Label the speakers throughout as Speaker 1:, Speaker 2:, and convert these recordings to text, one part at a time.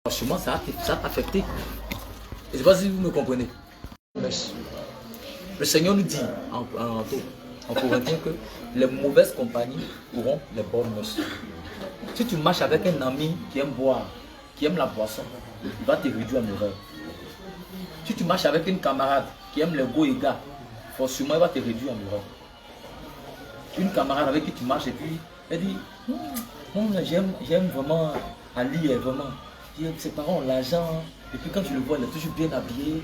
Speaker 1: Franchement, ça t'a affecté. Et je ne sais pas si vous me comprenez. Le Seigneur nous dit en Corinthiens que les mauvaises compagnies auront les bonnes mœurs. Si tu marches avec un ami qui aime boire, qui aime la boisson, il va te réduire en erreur. Si tu marches avec une camarade qui aime les beaux et gars, forcément il va te réduire en erreur. Une camarade avec qui tu marches et puis elle dit j'aime vraiment Ali, vraiment. Ses parents ont l'argent, et puis quand tu le vois, il est toujours bien habillé.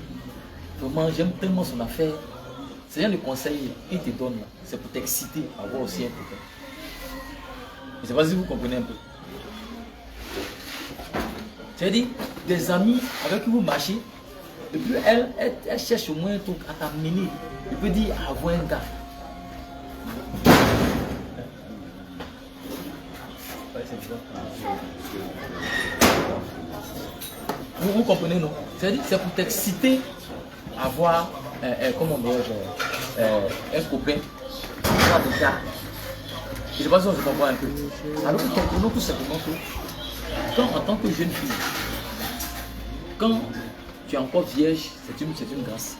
Speaker 1: Vraiment, j'aime tellement son affaire. C'est bien le conseil qu'il te donne, c'est pour t'exciter à avoir aussi un copain. Je ne sais pas si vous comprenez un peu. C'est-à-dire, des amis avec qui vous marchez, et puis elle cherche au moins un truc à t'amener. Il peut dire, avoir un gars. Vous comprenez, non? C'est-à-dire, c'est pour t'exciter à avoir comment un copain, avoir des gars. Je ne sais pas si on se comprend un peu. Alors que comprenons tout simplement que quand en tant que jeune fille, quand tu es encore vierge, c'est une grâce.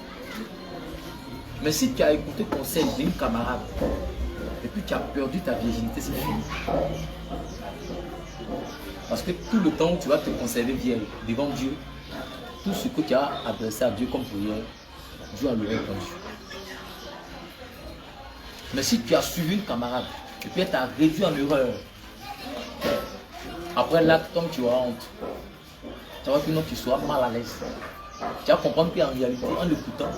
Speaker 1: Mais si tu as écouté le conseil d'une camarade et puis tu as perdu ta virginité, c'est fini. Parce que tout le temps où tu vas te conserver vierge devant Dieu, tout ce que tu as adressé à Dieu comme prière, Dieu a le répondu. Mais si tu as suivi une camarade et puis elle t'a réduit en erreur, après l'acte, comme tu auras honte, tu vas que non, tu seras mal à l'aise. Tu vas comprendre qu'en réalité, en l'écoutant,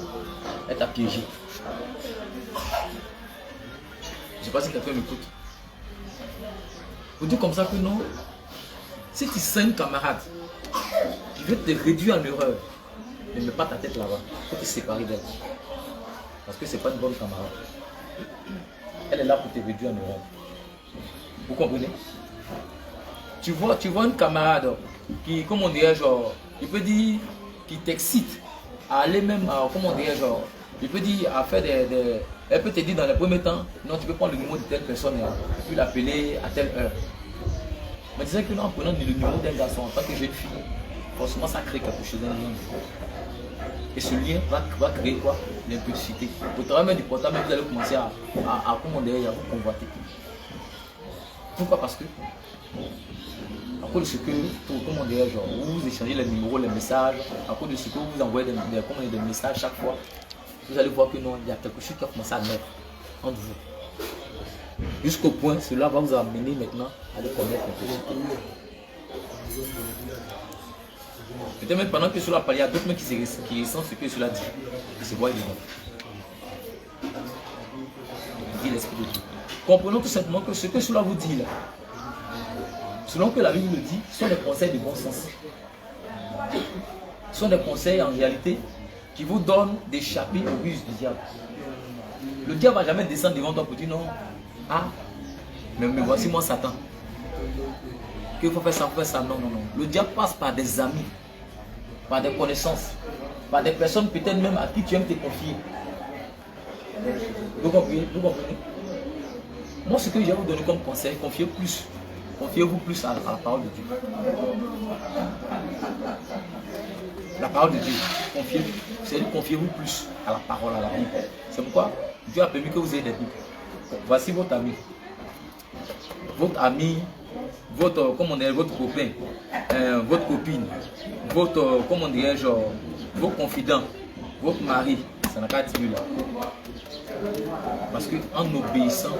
Speaker 1: elle t'a piégé. Je ne sais pas si quelqu'un m'écoute. Vous dites comme ça que non. Si tu sens une camarade qui veut te réduire en erreur, ne mets pas ta tête là-bas. Il faut te séparer d'elle. Parce que ce n'est pas une bonne camarade. Elle est là pour te réduire en erreur. Vous comprenez? Tu vois une camarade qui, comment on dirait, genre, il peut dire, qui t'excite à aller même, comment on dirait, genre, il peut dire à faire des. Elle peut te dire dans les premiers temps, non, tu peux prendre le numéro de telle personne et puis l'appeler à telle heure. Mais disais que non, en prenant le numéro d'un garçon en tant que jeune fille, forcément ça crée quelque chose, un lien. Et ce lien va créer quoi? L'impulsivité. Au travers même du portable, vous allez commencer à commander, à vous convoiter. Pourquoi? Parce que à cause de ce que, comment dire, genre, vous échangez les numéros, les messages, à cause de ce que vous envoyez des messages chaque fois, vous allez voir que non, il y a quelque chose qui a commencé à naître entre vous. Jusqu'au point, cela va vous amener maintenant à le connaître un peu. Peut-être même pendant que cela parle, il y a d'autres mecs qui ressentent ce que cela dit. Ils se voient dedans. Dit l'esprit de Dieu. Comprenons tout simplement que ce que cela vous dit là, selon que la Bible le dit, sont des conseils de bon sens. Ce sont des conseils en réalité qui vous donnent d'échapper aux ruses du diable. Le diable ne va jamais descendre devant toi pour dire non. Ah, mais voici moi Satan. Qu'il faut faire ça, non. Le diable passe par des amis, par des connaissances, par des personnes peut-être même à qui tu aimes te confier. Vous comprenez? Moi, ce que je vais vous donner comme conseil, confiez-vous plus à la parole de Dieu. La parole de Dieu, confiez-vous plus à la parole, à la Bible. C'est pourquoi Dieu a permis que vous ayez des Bibles. Voici votre ami. Votre copain, votre copine, vos confidents, votre mari, ça n'a qu'à être là. Parce qu'en obéissant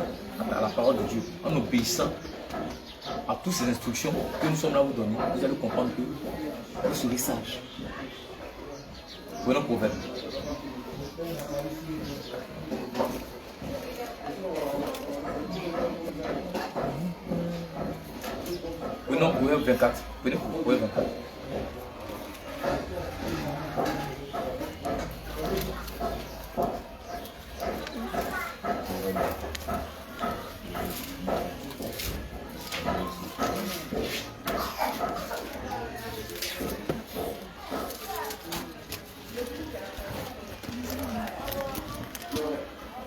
Speaker 1: à la parole de Dieu, en obéissant à toutes ces instructions que nous sommes là à vous donner, vous allez comprendre que vous serez sage. Prenons Proverbe. Prenons Proverbe 24. Prenez Proverbe 24.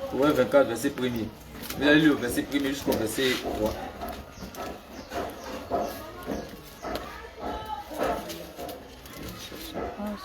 Speaker 1: Proverbe 24, verset 1er. Vous allez lire le verset 1er jusqu'au verset 3. Si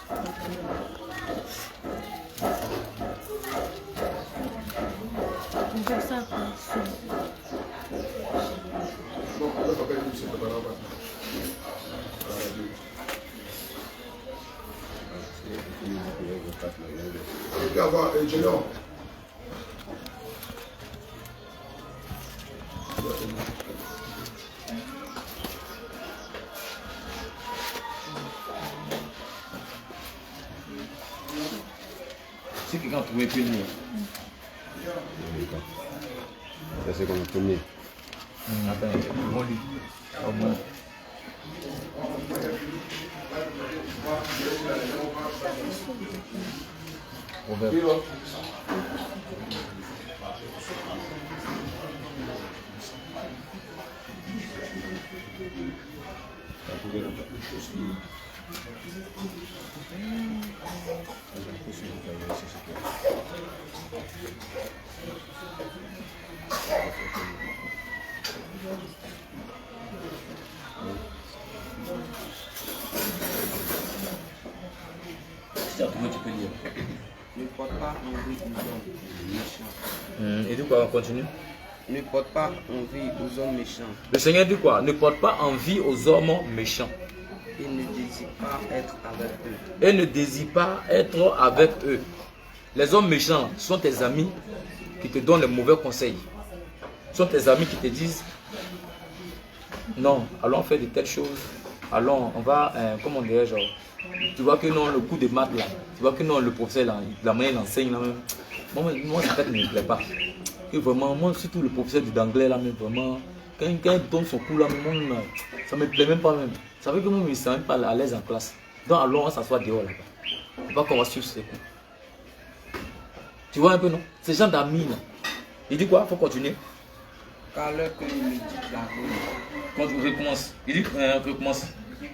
Speaker 1: quelqu'un a trouvé plus de
Speaker 2: Ça c'est comme le premier.
Speaker 1: Attends, bon lit. Au moins. Proverbe. Si tu as trouvé, tu peux lire.
Speaker 3: Ne porte pas envie aux hommes méchants.
Speaker 1: Et du quoi, on continue?
Speaker 3: Ne porte pas envie aux hommes méchants.
Speaker 1: Le Seigneur dit quoi? Ne porte pas envie aux hommes méchants.
Speaker 3: Et ne désire pas être avec eux.
Speaker 1: Et ne désire pas être avec eux. Les hommes méchants sont tes amis qui te donnent les mauvais conseils. Sont tes amis qui te disent non, allons faire de telles choses. Allons, on va, comment on dirait, genre, tu vois que non, le coup de maths là, tu vois que non, le professeur là, la manière il enseigne là même. Moi ça ne me plaît pas. Et vraiment, moi surtout le professeur d'anglais là, même vraiment, quand il donne son coup là, moi, ça ne me plaît même pas même. Ça veut que moi je ne me sens même pas à l'aise en classe. Donc allons, on s'assoit dehors là-bas. On va qu'on va suivre ces coups. Tu vois un peu non? Ces gens d'amis là. Il dit quoi? Il faut continuer.
Speaker 3: Car leur cœur ne médite la ruine.
Speaker 1: Quand tu recommences, il dit recommence.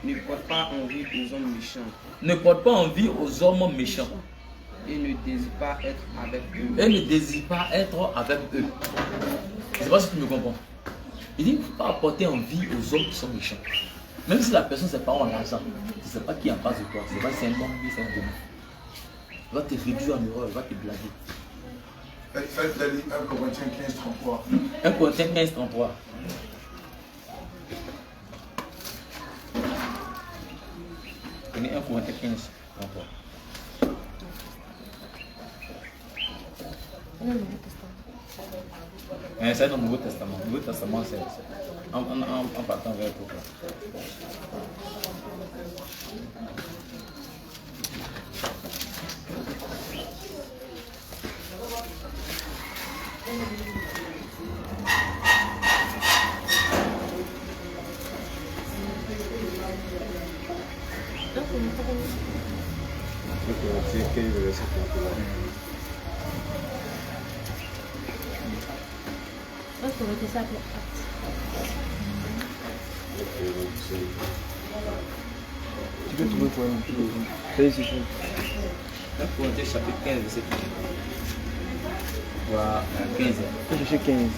Speaker 3: Ne porte pas envie aux hommes méchants.
Speaker 1: Ne porte pas envie aux hommes méchants.
Speaker 3: Et ne désire pas être avec eux.
Speaker 1: Et ne désire pas être avec eux. Je ne sais pas si tu me comprends. Il dit qu'il ne faut pas apporter envie aux hommes qui sont méchants. Même si la personne c'est pas en argent, tu ne sais pas qui est en face de toi, tu ne sais pas si c'est un bon ou c'est un démon. Il va te réduire en erreur, il va te blaguer.
Speaker 4: Faites la ligne 1 Corinthiens 15, 33.
Speaker 1: 1 Corinthiens 15, 33. Prenez 1 Corinthiens 15, 33. C'est dans le Nouveau Testament. Le Nouveau Testament, c'est en partant vers le prophète.
Speaker 2: C'est 15 verset 33.
Speaker 5: Tu peux trouver quoi? C'est ici.
Speaker 1: 1 Corinthiens chapitre 15, verset 15. Voilà, 15.
Speaker 5: Je cherche 15.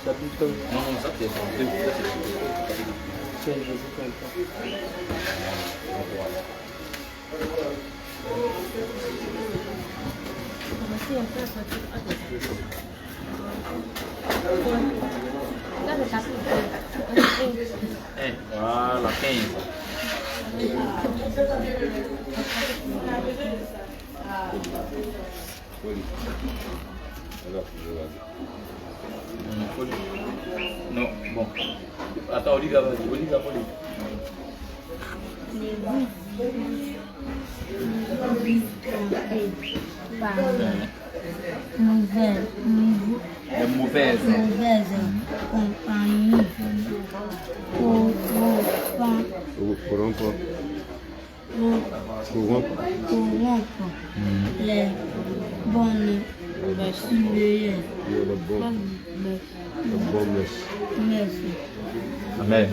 Speaker 5: Chapitre
Speaker 1: Non, ça c'est 2.
Speaker 5: 15, verset 33.
Speaker 1: Voilà, 15. Non, bon. Attends, Olivia, vas-y. Olivia, vas-y. Les mauvaises
Speaker 6: compagnie corrompre les bonnes merci.
Speaker 1: Amen.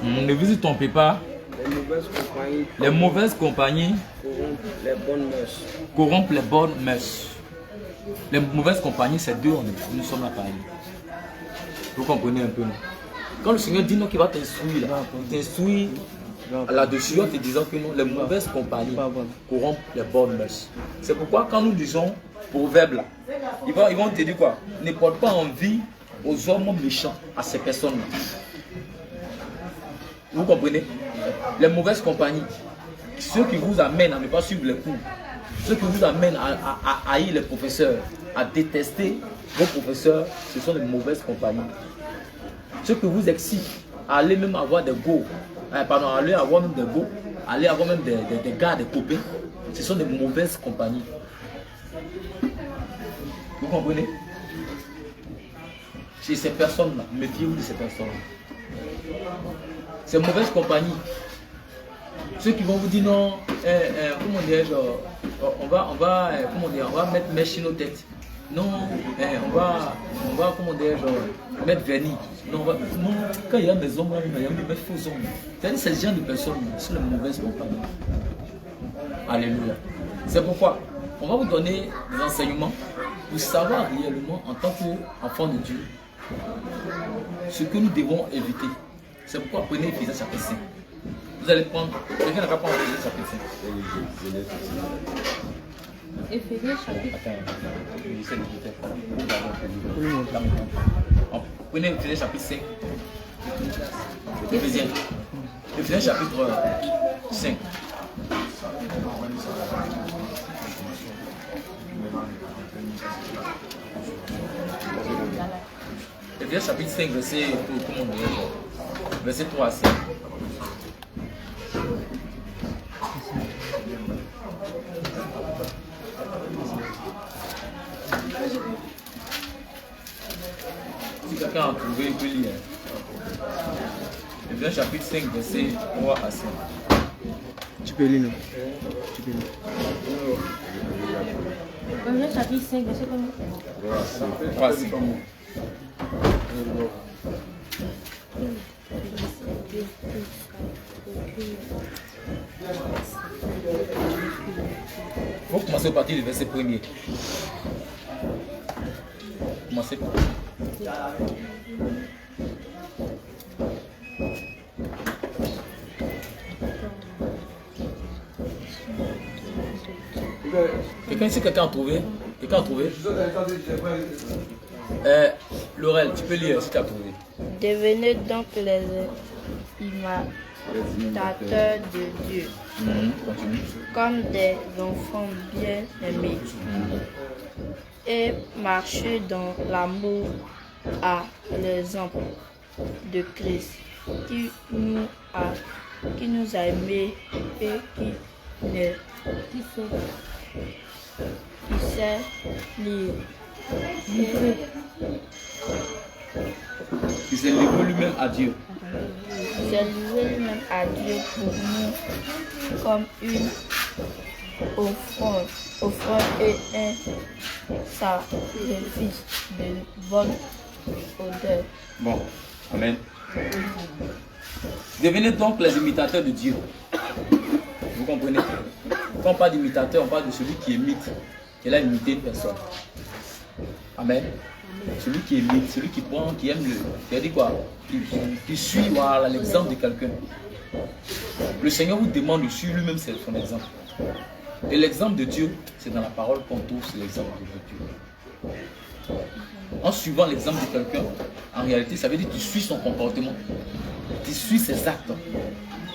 Speaker 1: Ne visite ton pas.
Speaker 3: Les mauvaises compagnies
Speaker 1: Les mauvaises compagnies
Speaker 3: corrompent les bonnes mœurs.
Speaker 1: corrompent les bonnes mœurs. Les mauvaises compagnies, c'est deux, nous sommes là pareil. Vous comprenez un peu, non? Quand le Seigneur dit non qu'il va t'instruire, là, il t'instruit là-dessus en te disant que non, les mauvaises compagnies corrompent les bonnes mœurs. C'est pourquoi quand nous disons proverbe là, ils vont te dire quoi? Ne porte pas envie aux hommes méchants, à ces personnes-là. Vous comprenez? Les mauvaises compagnies, ceux qui vous amènent à ne pas suivre les cours, ceux qui vous amènent à haïr les professeurs, à détester vos professeurs, ce sont les mauvaises compagnies. Ceux qui vous excitent à aller même avoir des go, pardon, à aller avoir même des go, aller avoir même des gars, des copains, ce sont des mauvaises compagnies. Vous comprenez? Chez ces personnes-là, méfiez-vous de ces personnes-là. Ces mauvaises compagnies, ceux qui vont vous dire non, comment dire, on va mettre mèche sur nos têtes. Non, on va comment dire, mettre vernis. Non, quand il y a des hommes, il y a des faux hommes. C'est-à-dire ces gens de personnes, sont les mauvaises compagnies. Alléluia. C'est pourquoi on va vous donner des enseignements pour savoir réellement en tant qu'enfant de Dieu ce que nous devons éviter. C'est pourquoi prenez Éphésiens chapitre 5. Vous allez prendre, quelqu'un n'a pas pris Éphésiens chapitre 5.
Speaker 7: Éphésiens chapitre
Speaker 1: 5. Prenez Éphésiens chapitre 5. Éphésiens chapitre 5. Éphésiens chapitre 5, verset 3 à 5. Si quelqu'un a trouvé, il peut lire. Éphésiens chapitre 5, verset 3 à 5.
Speaker 5: Tu peux lire, non? Tu peux lire.
Speaker 7: Éphésiens chapitre 5, verset combien?
Speaker 1: 3 à 5. Vous commencez à partir du verset 1er. Commencez par. Quelqu'un a trouvé? Quelqu'un a trouvé? Laurel, tu peux lire si tu as trouvé.
Speaker 6: Devenez donc les imitateurs de Dieu,
Speaker 1: Continue.
Speaker 6: comme des enfants bien-aimés, et marchez dans l'amour à l'exemple de Christ, qui nous a aimés et qui sait lire.
Speaker 1: Il s'est livré lui-même à Dieu.
Speaker 6: Il s'est livré lui-même à Dieu pour nous comme une offrande et un sacrifice de bonne odeur.
Speaker 1: Bon, amen. Devenez donc les imitateurs de Dieu. Vous comprenez? Quand on parle d'imitateur, on parle de celui qui imite. Il a imité une personne. Amen. Celui qui imite, celui qui prend, qui aime c'est-à-dire quoi? Qui suit voilà, l'exemple de quelqu'un. Le Seigneur vous demande de suivre lui-même son exemple. Et l'exemple de Dieu, c'est dans la parole qu'on trouve, c'est l'exemple de Dieu. En suivant l'exemple de quelqu'un, en réalité, ça veut dire que tu suis son comportement. Tu suis ses actes.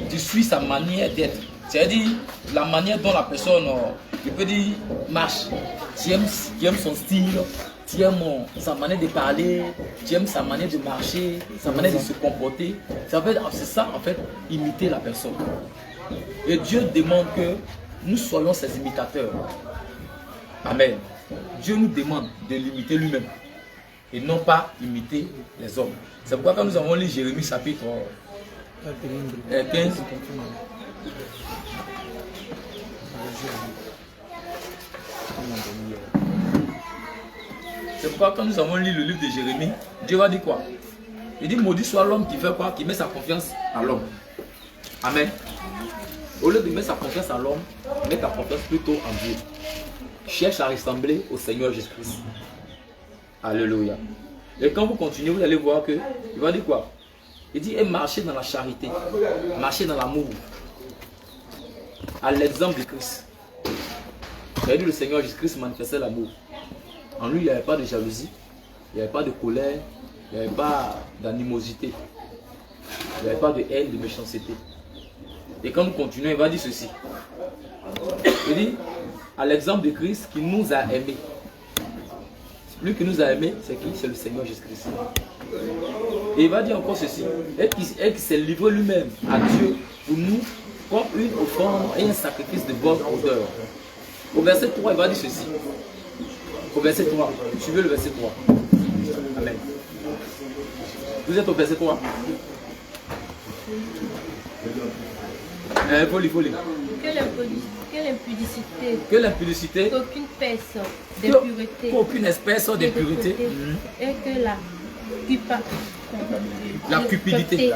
Speaker 1: Tu suis sa manière d'être. C'est-à-dire la manière dont la personne, je peux dire, marche. Tu aimes son style, tu aimes sa manière de parler, tu aimes sa manière de marcher, sa manière de se comporter. C'est ça en fait, imiter la personne. Et Dieu demande que nous soyons ses imitateurs. Amen. Dieu nous demande de l'imiter lui-même et non pas imiter les hommes. C'est pourquoi quand nous avons lu Jérémie chapitre 15, c'est pourquoi quand nous avons lu le livre de Jérémie, Dieu va dire quoi? Il dit maudit soit l'homme qui fait quoi? Qui met sa confiance à l'homme. Amen. Au lieu de mettre sa confiance à l'homme, mets ta confiance plutôt en Dieu. Cherche à ressembler au Seigneur Jésus-Christ. Alléluia. Et quand vous continuez, vous allez voir que, il va dire quoi? Il dit, et marchez dans la charité, marchez dans l'amour, à l'exemple de Christ. Vous avez dit, le Seigneur Jésus-Christ manifestait l'amour. En lui, il n'y avait pas de jalousie, il n'y avait pas de colère, il n'y avait pas d'animosité, il n'y avait pas de haine, de méchanceté. Et quand nous continuons, il va dire ceci. Il dit, à l'exemple de Christ qui nous a aimés. Lui qui nous a aimés, c'est qui? C'est le Seigneur Jésus-Christ. Et il va dire encore ceci. Et qui s'est livré lui-même à Dieu pour nous comme une offrande et un sacrifice de bonne odeur. Au verset 3, il va dire ceci. Au verset 3. Suivez le verset 3. Amen. Vous êtes au verset 3. Folie. Que l'impudicité, qu'aucune espèce d'impureté,
Speaker 6: et que
Speaker 1: la cupidité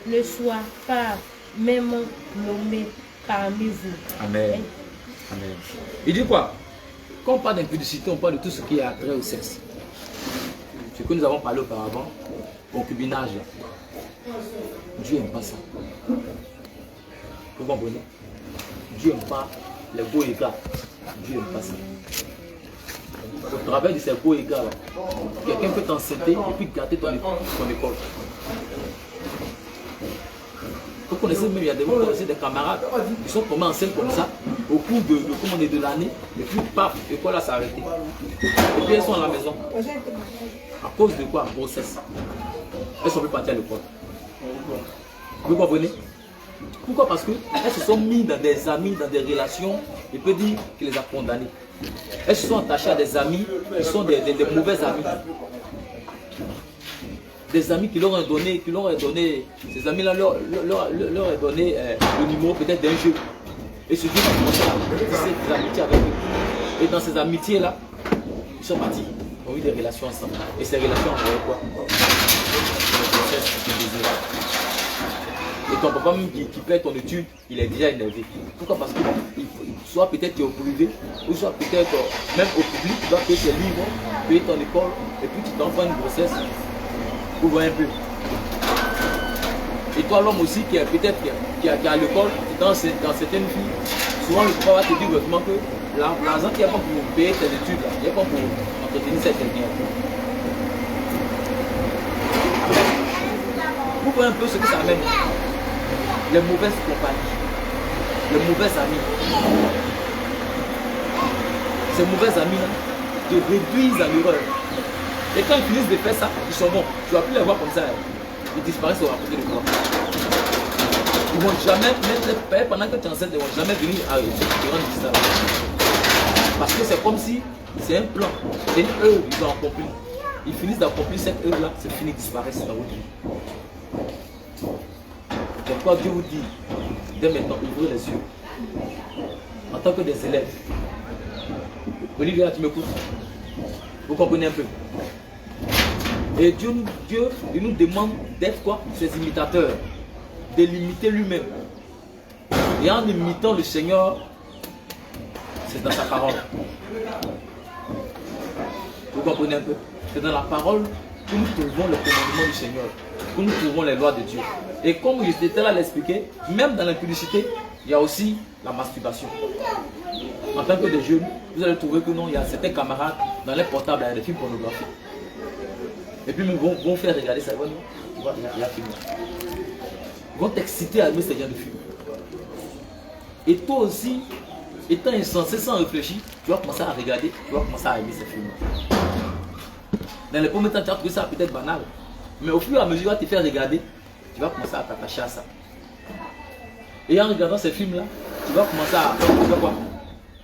Speaker 6: ne soit pas même nommée parmi vous.
Speaker 1: Amen. Amen. Il dit quoi? Quand on parle d'impudicité, on parle de tout ce qui est attrait au sexe. Ce que nous avons parlé auparavant, concubinage. Dieu n'aime pas ça. Vous comprenez? Dieu n'aime pas les beaux égards. Dieu n'aime pas ça. Au travers de ces beaux égards, quelqu'un peut t'enceinter et puis gâter ton école. Vous connaissez même, il y a des camarades qui sont tombés enceintes comme ça au cours de l'année, et puis paf, l'école a s'arrêté. Et puis elles sont à la maison. À cause de quoi? Grossesse. Elles sont plus parties à l'école. Vous comprenez? Pourquoi? Parce qu'elles se sont mises dans des amis, dans des relations, il peut dire qu'il les a condamnées. Elles se sont attachées à des amis qui sont des mauvais amis. Des amis qui leur ont donné, ces amis-là leur ont donné le numéro peut-être d'un jeu. Et ce jeu a commencé à tisser des amitiés avec eux. Et dans ces amitiés-là, ils sont partis, ils ont eu des relations ensemble. Et ces relations ont fait quoi? Et ton papa même qui paie ton étude, il est déjà énervé. Pourquoi? Parce que soit peut-être tu es au privé, ou soit peut-être même au public, tu dois payer tes livres, payer ton école, et puis tu t'envoies une grossesse. Vous voyez un peu. Et toi l'homme aussi qui est peut-être qui est à l'école, dans certaines filles, souvent le papa va te dire vraiment que l'argent qu'il n'y a pas pour payer tes études, il n'y a pas pour entretenir cette dernière. Vous voyez un peu ce que ça amène. Les mauvaises compagnies, les mauvais amis. Ces mauvais amis-là te réduisent à l'erreur. Et quand ils finissent de faire ça, ils sont bons. Tu ne vas plus les voir comme ça. Ils disparaissent à côté de toi. Ils ne vont jamais mettre les pères pendant que tu es enceinte, ils ne vont jamais venir à te rendre visite. Parce que c'est comme si c'est un plan. Et eux, ils ont accompli. Ils finissent d'accomplir cette œuvre-là, c'est fini, ils disparaissent dans votre vie. Pourquoi Dieu vous dit, dès maintenant, ouvrez les yeux. En tant que des élèves. Olivier, tu m'écoutes? Vous comprenez un peu? Et Dieu il nous demande d'être quoi? Ses imitateurs. De l'imiter lui-même. Et en imitant le Seigneur, c'est dans sa parole. Vous comprenez un peu? C'est dans la parole que nous trouvons le commandement du Seigneur. Que nous trouvons les lois de Dieu. Et comme j'étais là à l'expliquer, même dans l'impudicité, il y a aussi la masturbation. En tant que des jeunes, vous allez trouver que non, il y a certains camarades dans les portables, il y a des films pornographiques. Et puis ils vont faire regarder ça. Tu vois, il y a un film. Ils vont t'exciter à aimer ce genre de film. Et toi aussi, étant insensé sans réfléchir, tu vas commencer à regarder, tu vas commencer à aimer ces films. Dans les premiers temps, tu vas trouver ça peut-être banal. Mais au fur et à mesure, tu vas te faire regarder, tu vas commencer à t'attacher à ça. Et en regardant ces films-là, tu vas commencer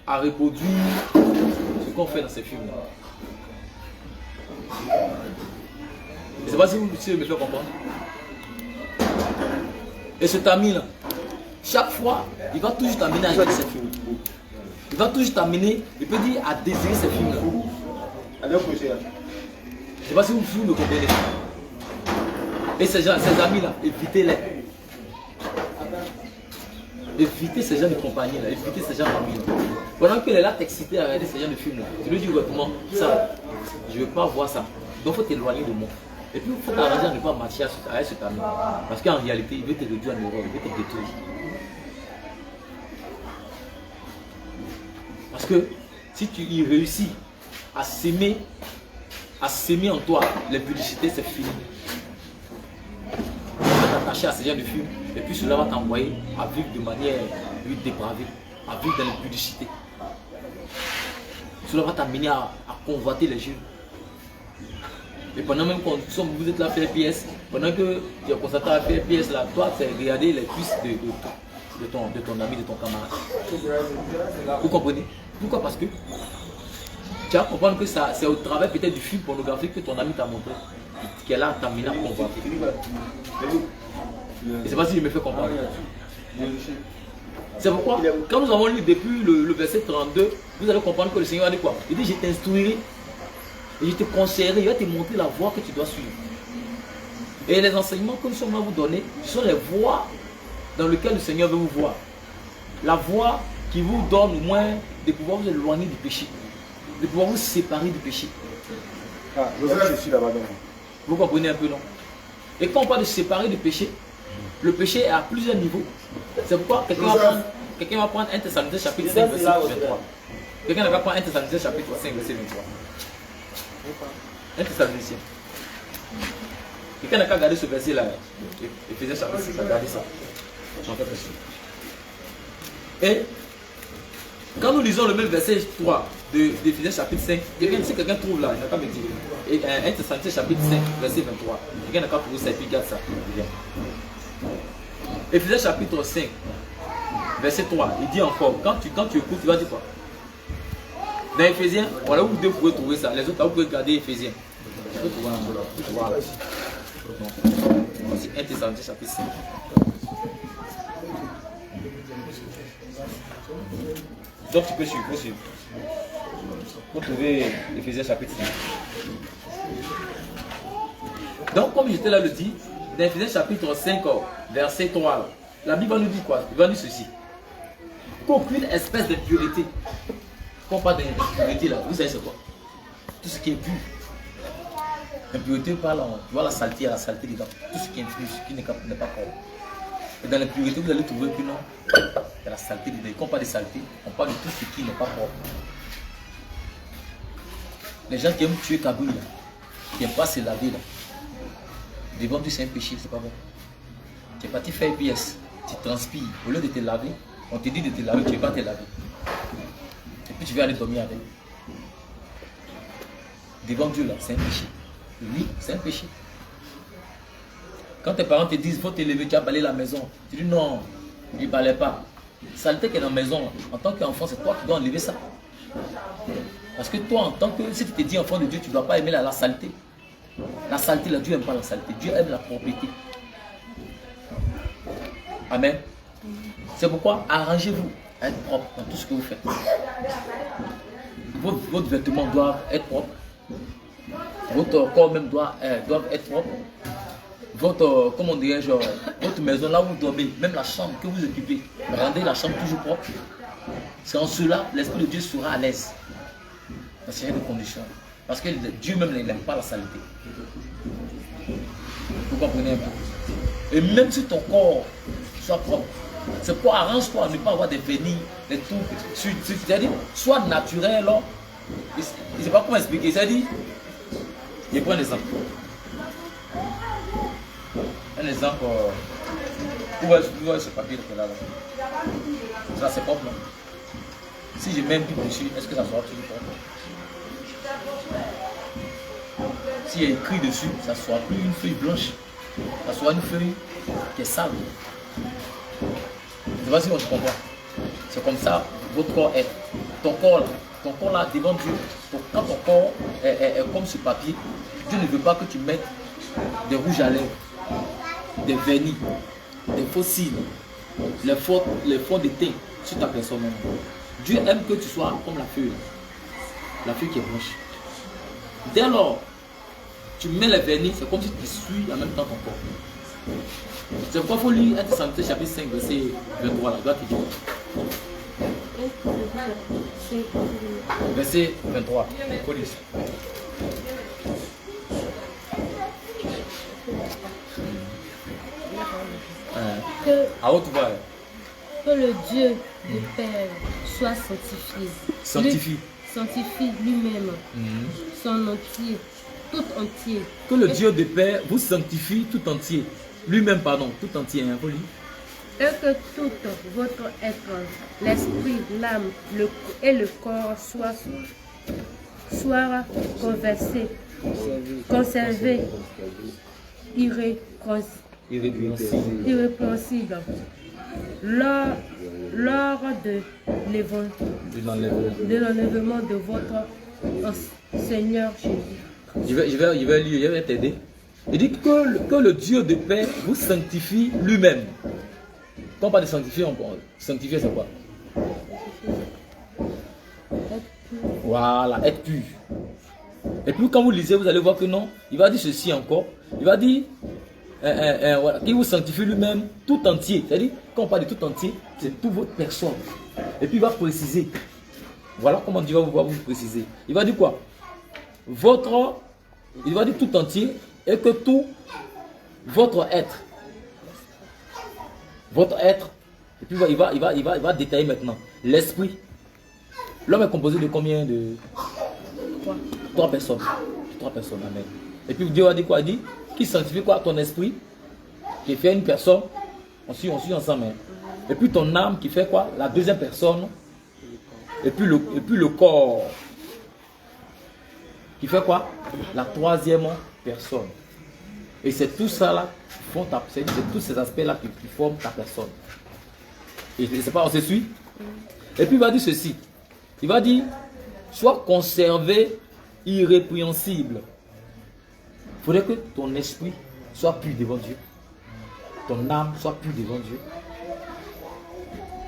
Speaker 1: à reproduire ce qu'on fait dans ces films-là. Je ne sais pas si vous me faites comprendre. Et cet ami-là, chaque fois, il va toujours t'amener à regarder ces films. Il va toujours t'amener, il peut dire à désirer ces films-là. Je ne sais pas si vous me comprenez. Et ces amis-là, évitez-les. Évitez ces gens de compagnie-là, évitez ces gens d'amis-là. Pendant qu'il est là t'exciter à regarder ces gens de films-là, tu lui dis ouvertement, ça, je ne veux pas voir ça. Donc il faut t'éloigner de moi. Et puis il faut t'arranger à ne pas marcher à ce ami. Parce qu'en réalité, il veut te réduire en erreur, il veut te détruire. Parce que si tu y réussis à s'aimer en toi l'impudicité, c'est fini. Tu vas t'attacher à ce genre de film et puis cela va t'envoyer à vivre de manière dépravée, à vivre dans l'impudicité. Cela va t'amener à convoiter les jeunes. Et pendant même que vous êtes là à faire pièce, pendant que tu as constaté à faire pièce là, toi tu as regardé les cuisses de ton ami, de ton camarade. Vous comprenez? Pourquoi? Parce que tu vas comprendre que c'est au travers peut-être du film pornographique que ton ami t'a montré, qu'elle a amené à convoiter. Et c'est pas si je me fais comprendre. C'est pourquoi, quand nous avons lu depuis le verset 32, vous allez comprendre que le Seigneur a dit quoi? Il dit, je t'instruirai et je te conseillerai, il va te montrer la voie que tu dois suivre. Et les enseignements que nous sommes là à vous donner, ce sont les voies dans lesquelles le Seigneur veut vous voir. La voie qui vous donne au moins de pouvoir vous éloigner du péché, de pouvoir vous séparer du péché.
Speaker 5: Ah, je suis là-bas.
Speaker 1: Vous comprenez un peu, non? Et quand on parle de séparer du péché, le péché est à plusieurs niveaux. C'est pourquoi quelqu'un va prendre 1 Thessaloniciens chapitre 5, verset 23. Quelqu'un va prendre 1 Thessaloniciens chapitre 5, verset 23. 1 Thessaloniciens. Quelqu'un n'a qu'à regarder ce verset-là. Éphésiens chapitre 5, regardez ça. Et quand nous lisons le même verset 3 d'Éphésiens chapitre 5, si quelqu'un trouve là, il n'a qu'à me dire. Et 1 Thessaloniciens chapitre 5, verset 23. Quelqu'un n'a qu'à trouver ça et puis garde ça. Éphésiens chapitre 5, verset 3, il dit encore, quand tu écoutes, tu vas dire quoi? Dans Éphésiens, voilà où vous pouvez trouver ça. Les autres, là, vous pouvez regarder Éphésiens. Voilà. C'est 1 Thessaloniciens chapitre 5. Donc tu peux suivre, vous trouvez Éphésiens chapitre 5. Donc comme j'étais là le dit, dans Éphésiens chapitre 5, verset 3, la Bible va nous dire quoi? Il va nous dire ceci. Qu'aucune espèce d'impureté, quand on parle d'impureté là, vous savez c'est quoi? Tout ce qui est pur. L'impureté parle, tu vois la saleté dedans. Tout ce qui est impur, ce qui n'est pas propre. Et dans l'impureté, vous allez trouver que non, il y a la saleté dedans. Quand on parle de saleté, on parle de tout ce qui n'est pas propre. Les gens qui aiment tuer Kaboul, qui n'aiment pas se laver là, devant Dieu c'est un péché, c'est pas bon. Tu es parti faire pièce, tu transpires, au lieu de te laver, on te dit de te laver, tu ne vas pas te laver. Et puis tu vas aller dormir avec. Devant Dieu là, c'est un péché. Oui, c'est un péché. Quand tes parents te disent, il faut te lever, tu as balayé la maison, tu dis non, je ne balais pas. Saleté qui est dans la maison, en tant qu'enfant, c'est toi qui dois enlever ça. Parce que toi, en tant que, si tu te dis enfant de Dieu, tu ne dois pas aimer la saleté. La saleté, là, Dieu n'aime pas la saleté. Dieu aime la propreté. Amen. C'est pourquoi arrangez-vous à être propre dans tout ce que vous faites. Votre vêtement doit être propre. Votre corps même doit être propre. Votre, comment dirais-je, votre maison, là où vous dormez, même la chambre que vous occupez, rendez la chambre toujours propre. C'est en cela, l'Esprit de Dieu sera à l'aise. Dans ces conditions. Parce que Dieu même n'aime pas la saleté. Vous comprenez un peu? Et même si ton corps soit propre, c'est pour arrange-toi à ne pas avoir des vernis, des tout. C'est-à-dire, soit naturel, là. Je ne sais pas comment expliquer. C'est-à-dire, je prends un exemple. Un exemple, où est ce papier là? Ça c'est propre, non? Si je mets un truc dessus, est-ce que ça sera toujours propre? S'il y a écrit dessus, ça ne sera plus une feuille blanche, ça sera une feuille qui est sale. Je ne sais pas si on se comprend. C'est comme ça, votre corps est. Ton corps là, devant Dieu, quand ton corps est comme ce papier, Dieu ne veut pas que tu mettes des rouges à lèvres, des vernis, des fossiles, les fonds de teint sur ta personne même. Dieu aime que tu sois comme la feuille qui est blanche. Dès lors, tu mets les vernis, c'est comme si tu suis en même temps ton corps. C'est pourquoi il faut lire 1 Thessaloniciens chapitre 5, verset 23, là, doit te dire. Verset 23, il faut lire ça. À haute voix.
Speaker 7: Que le Dieu du Père soit sanctifié.
Speaker 1: Sanctifie.
Speaker 7: Sanctifie lui-même, son entier, tout entier.
Speaker 1: Que le Dieu de Père vous sanctifie tout entier. Lui-même, pardon, tout entier. Hein, vous lire.
Speaker 7: Et que tout votre être, l'esprit, l'âme et le corps soient conservés irrépréhensibles lors de l'enlèvement de votre Seigneur Jésus.
Speaker 1: Je vais lire, je vais t'aider. Il dit que le Dieu de paix vous sanctifie lui-même. Quand on parle de sanctifier, sanctifier c'est quoi? Voilà, être pur. Et puis quand vous lisez, vous allez voir que non, il va dire ceci encore. Il va dire voilà, qu'il vous sanctifie lui-même tout entier. C'est-à-dire, quand on parle de tout entier, c'est toute votre personne. Et puis il va préciser. Voilà comment Dieu va vous préciser. Il va dire quoi? Il va dire tout entier et que tout votre être. Et puis il va détailler maintenant. L'esprit. L'homme est composé de combien de... Trois personnes. Trois personnes, amen. Et puis Dieu va dire quoi? Il dit qu'il sanctifie quoi? Ton esprit, qui fait une personne. On suit ensemble. Hein. Et puis ton âme qui fait quoi? La deuxième personne. Et puis le corps. Qui fait quoi? La troisième personne. Et c'est tout ça là qui font c'est tous ces aspects là qui forment ta personne. Et c'est pas, on se suit? Et puis il va dire ceci. Il va dire, sois conservé irrépréhensible. Il faudrait que ton esprit soit pur devant Dieu. Ton âme soit pure devant Dieu.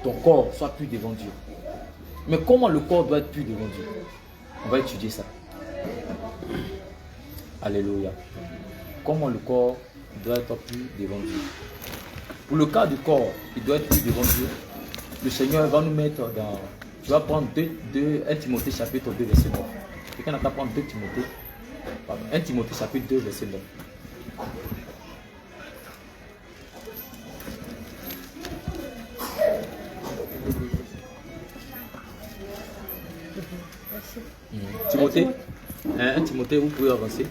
Speaker 1: Ton corps soit pur devant Dieu. Mais comment le corps doit être pur devant Dieu? On va étudier ça. Alléluia. Comment le corps doit être pur devant Dieu? Pour le cas du corps, il doit être pur devant Dieu. Le Seigneur va nous mettre dans... Tu vas prendre 1 Timothée chapitre 2 verset 9. Quelqu'un n'a qu'à prendre 2 Timothée. Pardon, 1 Timothée chapitre 2 verset 9. Timothée, 1 Timothée, vous pouvez avancer.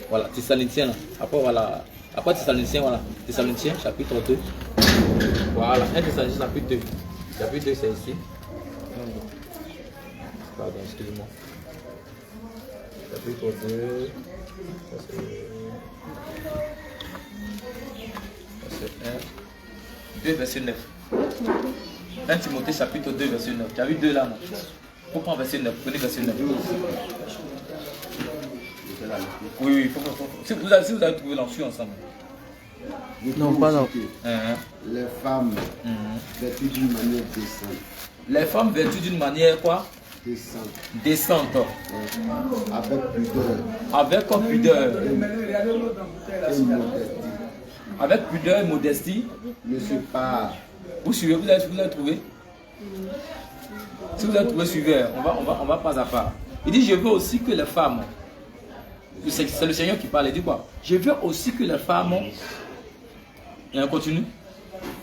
Speaker 1: Voilà, Thessaloniciens là. Après voilà. Après Thessaloniciens, voilà. Thessaloniciens, chapitre 2. Voilà, 1 Thessaloniciens, chapitre 2. Chapitre 2, c'est ici. Pardon, excusez-moi. Chapitre 2. Verset 1. 2, verset 9. 1 Timothée, chapitre 2, verset 9. Tu as vu 2 là, non? Faut prendre verset 9. Prenez verset 9. Oui, faut. Si vous avez trouvé l'ensuite ensemble.
Speaker 3: Non, pas non.
Speaker 2: Les femmes vêtues d'une manière décente.
Speaker 1: Les femmes vêtues d'une manière quoi? Décente.
Speaker 2: Avec pudeur.
Speaker 1: Avec pudeur et modestie.
Speaker 2: Ne se pas.
Speaker 1: Vous suivez, vous avez trouvé? Si vous avez trouvé, suivez. On va pas à pas. Il dit, je veux aussi que les femmes... C'est le Seigneur qui parle, il dit quoi? Je veux aussi que les femmes... Et on continue.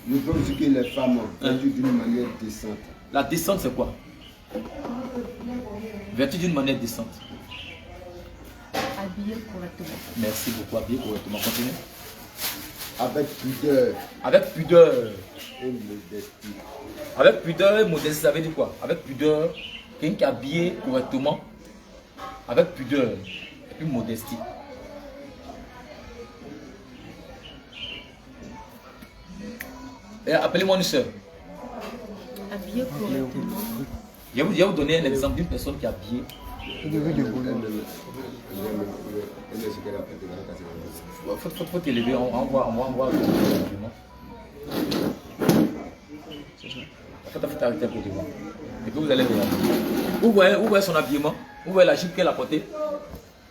Speaker 2: Je veux aussi que les femmes vêtues d'une manière décente.
Speaker 1: La décente, c'est quoi? Vêtues d'une manière décente.
Speaker 7: Habillé correctement.
Speaker 1: Merci beaucoup, habillé correctement. Continue.
Speaker 2: Avec pudeur.
Speaker 1: Avec pudeur.
Speaker 2: Et modestie.
Speaker 1: Avec pudeur et modestie, ça veut dire quoi? Avec pudeur, quelqu'un qui est habillé correctement. Avec pudeur et puis modestie. Et appelez-moi une soeur.
Speaker 7: Habillé correctement.
Speaker 1: Je vais vous donner un exemple d'une personne qui est habillée. Faut t'élever, on voit le argument. Faut t'arrêter un peu devant. Et puis vous allez regarder. Vous voyez son habillement, vous voyez la jupe qu'elle a portée,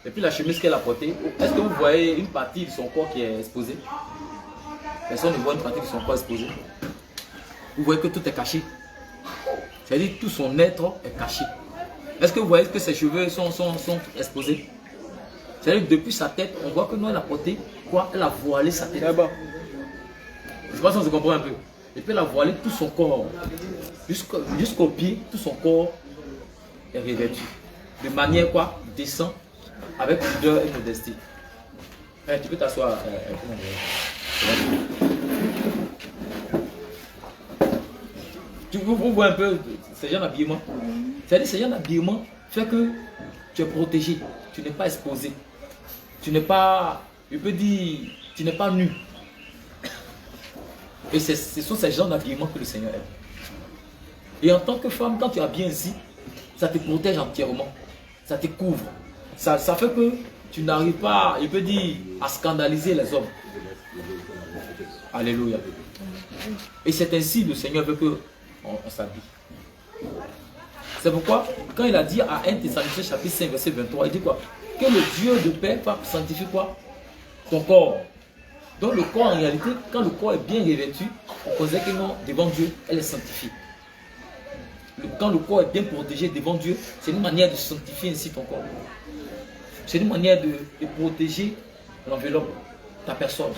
Speaker 1: et puis la chemise qu'elle a portée. Est-ce que vous voyez une partie de son corps qui est exposée? Personne ne voit une partie de son corps exposée. Vous voyez que tout est caché. C'est-à-dire que tout son être est caché. Est-ce que vous voyez que ses cheveux sont exposés? C'est-à-dire que depuis sa tête, on voit que non, elle a porté quoi? Elle a voilé sa tête.
Speaker 5: Là-bas.
Speaker 1: Je sais pas si on se comprend un peu. Et puis elle a voilé tout son corps. Jusqu'au pied, tout son corps est revêtu. De manière quoi? Décent, avec pudeur et modestie. Eh, tu peux t'asseoir. Vous voyez un peu ce genre d'habillement. C'est-à-dire ce genre d'habillement fait que tu es protégé, tu n'es pas exposé. Tu n'es pas, je peux dire, tu n'es pas nu. Et ce sont ces genres d'habillement que le Seigneur aime. Et en tant que femme, quand tu as bien ici, ça te protège entièrement. Ça te couvre. Ça fait que tu n'arrives pas, je peux dire, à scandaliser les hommes. Alléluia. Et c'est ainsi le Seigneur veut que on s'habille. C'est pourquoi, quand il a dit à 1 Thessaloniciens chapitre 5, verset 23, il dit quoi? Que le Dieu de paix va sanctifier quoi? Ton corps. Donc le corps, en réalité, quand le corps est bien revêtu, on considère que non, devant Dieu, elle est sanctifiée. Quand le corps est bien protégé devant Dieu, c'est une manière de sanctifier ainsi ton corps. C'est une manière de protéger l'enveloppe, ta personne.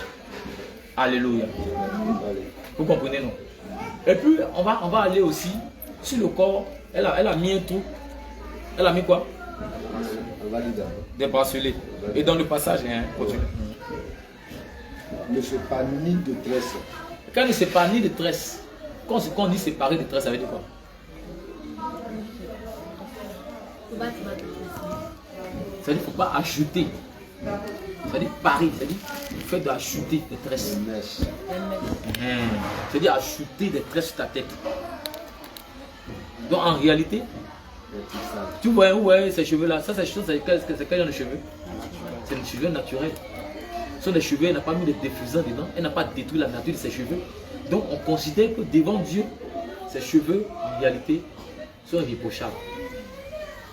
Speaker 1: Alléluia. Vous comprenez, non? Et puis, on va aller aussi sur le corps. Elle a mis un trou. Elle a mis quoi? Des bracelets. Et dans le passage, hein, continue.
Speaker 2: Ne se pas ni de tresse.
Speaker 1: Quand il ne sépare ni de tresse, quand on dit séparer de tresse, ça veut dire quoi? C'est-à-dire qu'il ne faut pas ajouter. C'est-à-dire parer, c'est-à-dire le fait d'ajouter des tresses. C'est-à-dire ajouter des tresses sur ta tête. Donc en réalité, tu vois où est ces cheveux-là? Ça, c'est quel genre de cheveux? C'est des cheveux naturels. Ce sont des cheveux, elle n'a pas mis de diffusants dedans, elle n'a pas détruit la nature de ses cheveux. Donc on considère que devant Dieu, ses cheveux, en réalité, sont irréprochables.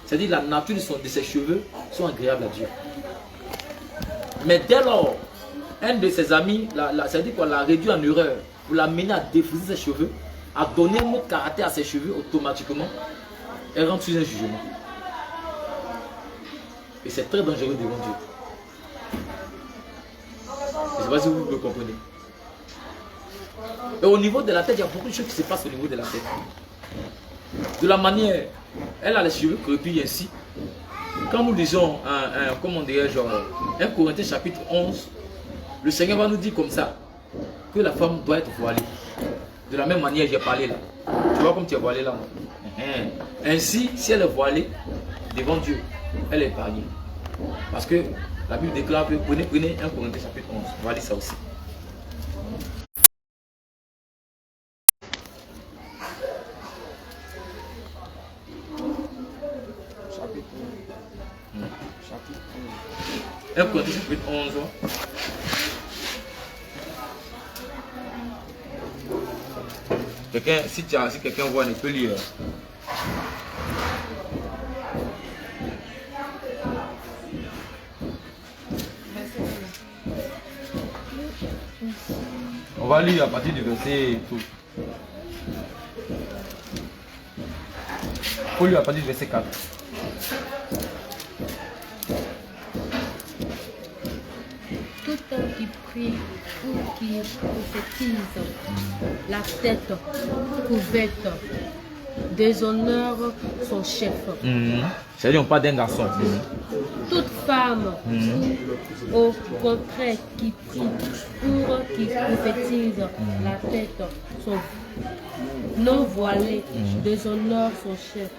Speaker 1: C'est-à-dire la nature de ses cheveux sont agréables à Dieu. Mais dès lors, un de ses amis, c'est-à-dire qu'on l'a réduit en erreur, pour l'amener à défriser ses cheveux, à donner un autre caractère à ses cheveux, automatiquement, elle rentre sous un jugement. Et c'est très dangereux devant Dieu. Je ne sais pas si vous le comprenez. Et au niveau de la tête, il y a beaucoup de choses qui se passent au niveau de la tête. De la manière, elle a les cheveux crépus ainsi. Quand nous lisons comment dirais genre 1 Corinthiens chapitre 11, le Seigneur va nous dire comme ça, que la femme doit être voilée. De la même manière, j'ai parlé là. Tu vois comme tu es voilée là. Ainsi, si elle est voilée devant Dieu, elle est épargnée. Parce que la Bible déclare que prenez 1 Corinthiens chapitre 11. On va lire ça aussi.
Speaker 3: Chapitre
Speaker 1: 1 Corinthiens chapitre 11. Si quelqu'un voit, il peut lire. On va lire à partir du verset tout. Il faut lire à partir du verset 4.
Speaker 7: Tout qui prie ou qui prophétise, la tête couverte, déshonore son chef.
Speaker 1: C'est-à-dire on parle d'un garçon.
Speaker 7: Toute femme, au contraire, qui prie pour qui prophétise, la tête non voilée, déshonore son chef.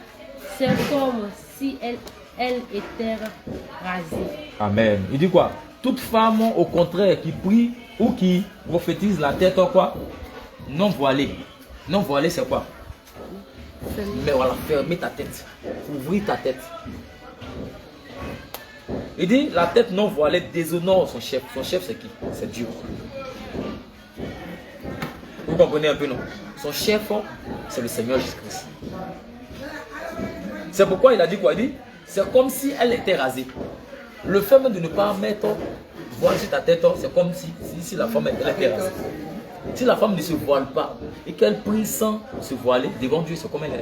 Speaker 7: C'est comme si elle était rasée.
Speaker 1: Amen. Il dit quoi? Toute femme, au contraire, qui prie ou qui prophétise la tête, quoi? Non voilée. Non voilée, c'est quoi? Mais voilà, fermer ta tête. Ouvrir ta tête. Il dit, la tête non voilée déshonore son chef. Son chef, c'est qui? C'est Dieu. Vous comprenez un peu, non? Son chef, c'est le Seigneur Jésus-Christ. C'est pourquoi il a dit quoi? Il dit, c'est comme si elle était rasée. Le fait même de ne pas mettre voile sur ta tête, c'est comme si la femme elle était rasée. Si la femme ne se voile pas et qu'elle prie sans se voiler, devant Dieu, c'est comme elle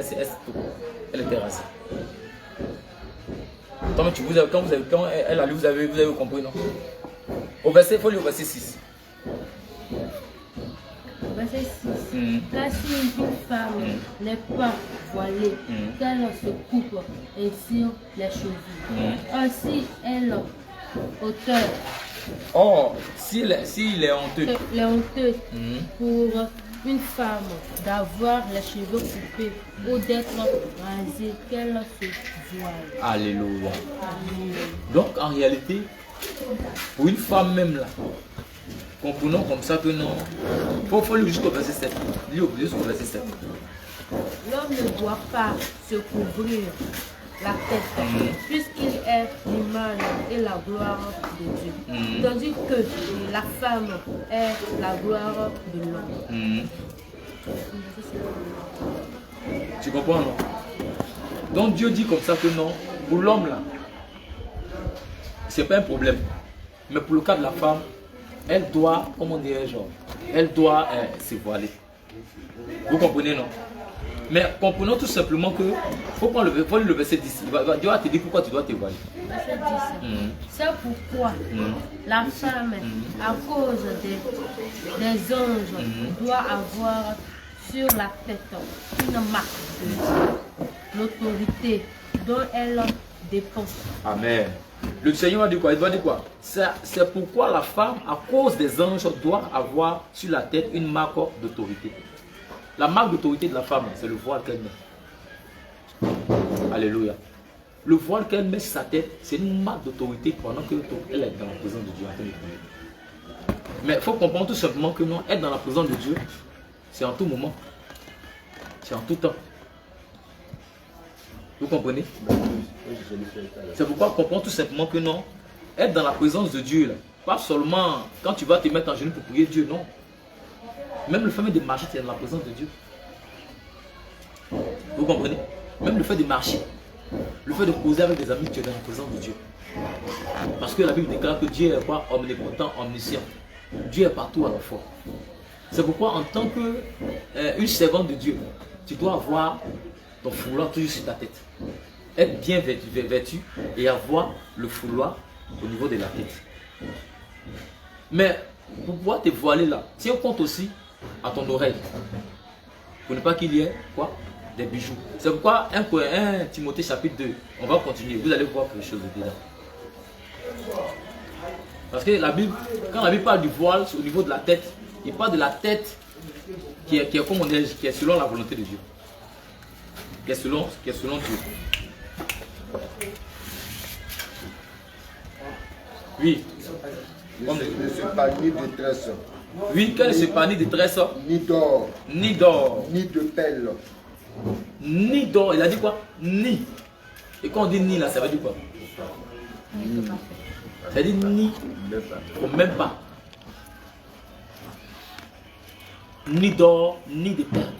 Speaker 1: était rasée. Quand elle a lu, vous avez compris, non? Au verset, il faut lire au verset 6.
Speaker 7: Verset 6. Car si une femme n'est pas voilée, qu'elle se coupe ainsi les cheveux. Ainsi, elle hauteur.
Speaker 1: Or, s'il est honteux,
Speaker 7: Les honteux pour une femme d'avoir les cheveux coupés ou d'être rasée, qu'elle se voile.
Speaker 1: alléluia. Donc, en réalité, pour une femme même là, comprenons comme ça que non. Il faut lire jusqu'au verset 7. Lire jusqu'au verset 7.
Speaker 7: L'homme ne doit pas se couvrir la tête, puisqu'il est l'image et la gloire de Dieu. Tandis que la femme est la gloire de l'homme.
Speaker 1: Tu comprends, non? Donc Dieu dit comme ça que non, pour l'homme là, c'est pas un problème. Mais pour le cas de la femme, elle doit, comment dirais-je, elle doit se voiler. Vous comprenez, non? Mais comprenons tout simplement que, faut prendre le verset 10. Dieu va te dire pourquoi tu dois te voiler.
Speaker 7: Verset 10. C'est pourquoi la femme, à cause des anges, doit avoir sur la tête une marque de l'autorité dont elle dépend.
Speaker 1: Amen. Le Seigneur va dire quoi? Il va dire quoi? C'est pourquoi la femme, à cause des anges, doit avoir sur la tête une marque d'autorité. La marque d'autorité de la femme, c'est le voile qu'elle met. Alléluia. Le voile qu'elle met sur sa tête, c'est une marque d'autorité pendant qu'elle est dans la présence de Dieu. Mais il faut comprendre tout simplement que non, être dans la présence de Dieu, c'est en tout moment. C'est en tout temps. Vous comprenez? C'est pourquoi comprendre tout simplement que non, être dans la présence de Dieu, là, pas seulement quand tu vas te mettre en genoux pour prier Dieu, non. Même le fait de marcher, tu es dans la présence de Dieu. Vous comprenez? Même le fait de marcher, le fait de causer avec des amis, tu es dans la présence de Dieu. Parce que la Bible déclare que Dieu est quoi? Omnipotent, omniscient. Dieu est partout à la fois. C'est pourquoi en tant qu'une servante de Dieu, tu dois avoir ton foulard toujours sur ta tête. Être bien vêtu et avoir le foulard au niveau de la tête. Mais pour pouvoir te voiler là, tiens compte aussi à ton oreille. Pour ne pas qu'il y ait quoi? Des bijoux. C'est pourquoi 1 Timothée chapitre 2, on va continuer. Vous allez voir quelque chose dedans. Parce que la Bible, quand la Bible parle du voile au niveau de la tête, il parle de la tête qui est comme on dit, qui est selon la volonté de Dieu. Qui est selon Dieu. Oui.
Speaker 2: Ne se pas ni de tresse,
Speaker 1: Oui, qu'elle ne se pas ni de tresse,
Speaker 2: ni d'or,
Speaker 1: ni d'or,
Speaker 2: ni de pelle,
Speaker 1: ni d'or. Il a dit quoi? Ni. Et quand on dit ni là, ça veut dire quoi? Ça veut dire ni, même pas. Ni d'or, ni de perles.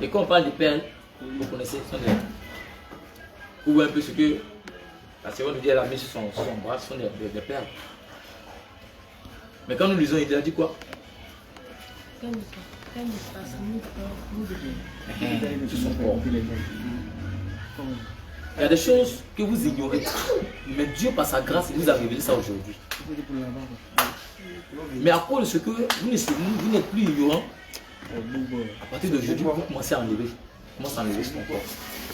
Speaker 1: Et quand on parle de perles, vous connaissez, ce sont des... Ou un peu ce que la servante nous dit, elle a mis sur son bras, ce sont des perles. Mais quand nous lisons, il a dit quoi? Sur son corps. Il y a des choses que vous ignorez. Mais Dieu, par sa grâce, il vous a révélé ça aujourd'hui. Mais à cause de ce que vous n'êtes plus ignorant, à partir d'aujourd'hui, vous commencez à enlever. Commencez à enlever son corps.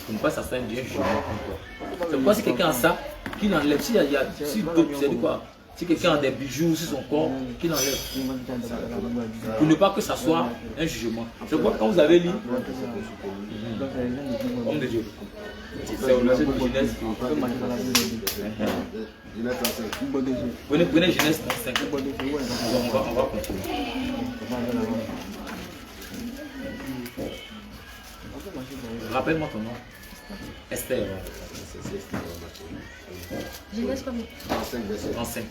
Speaker 1: Pour ne pas s'asseoir bien jugement encore. C'est pourquoi si quelqu'un a ça, qu'il enlève. Si d'autres, c'est quoi? Si quelqu'un a des bijoux sur son corps, qu'il enlève. Pour ne pas que ça soit un jugement. C'est pourquoi quand vous avez lu, homme de Dieu, c'est au verset de Genèse. Prenez Genèse 35. On va continuer. Rappelle-moi ton nom. Esther.
Speaker 7: Genèse combien?
Speaker 1: 35.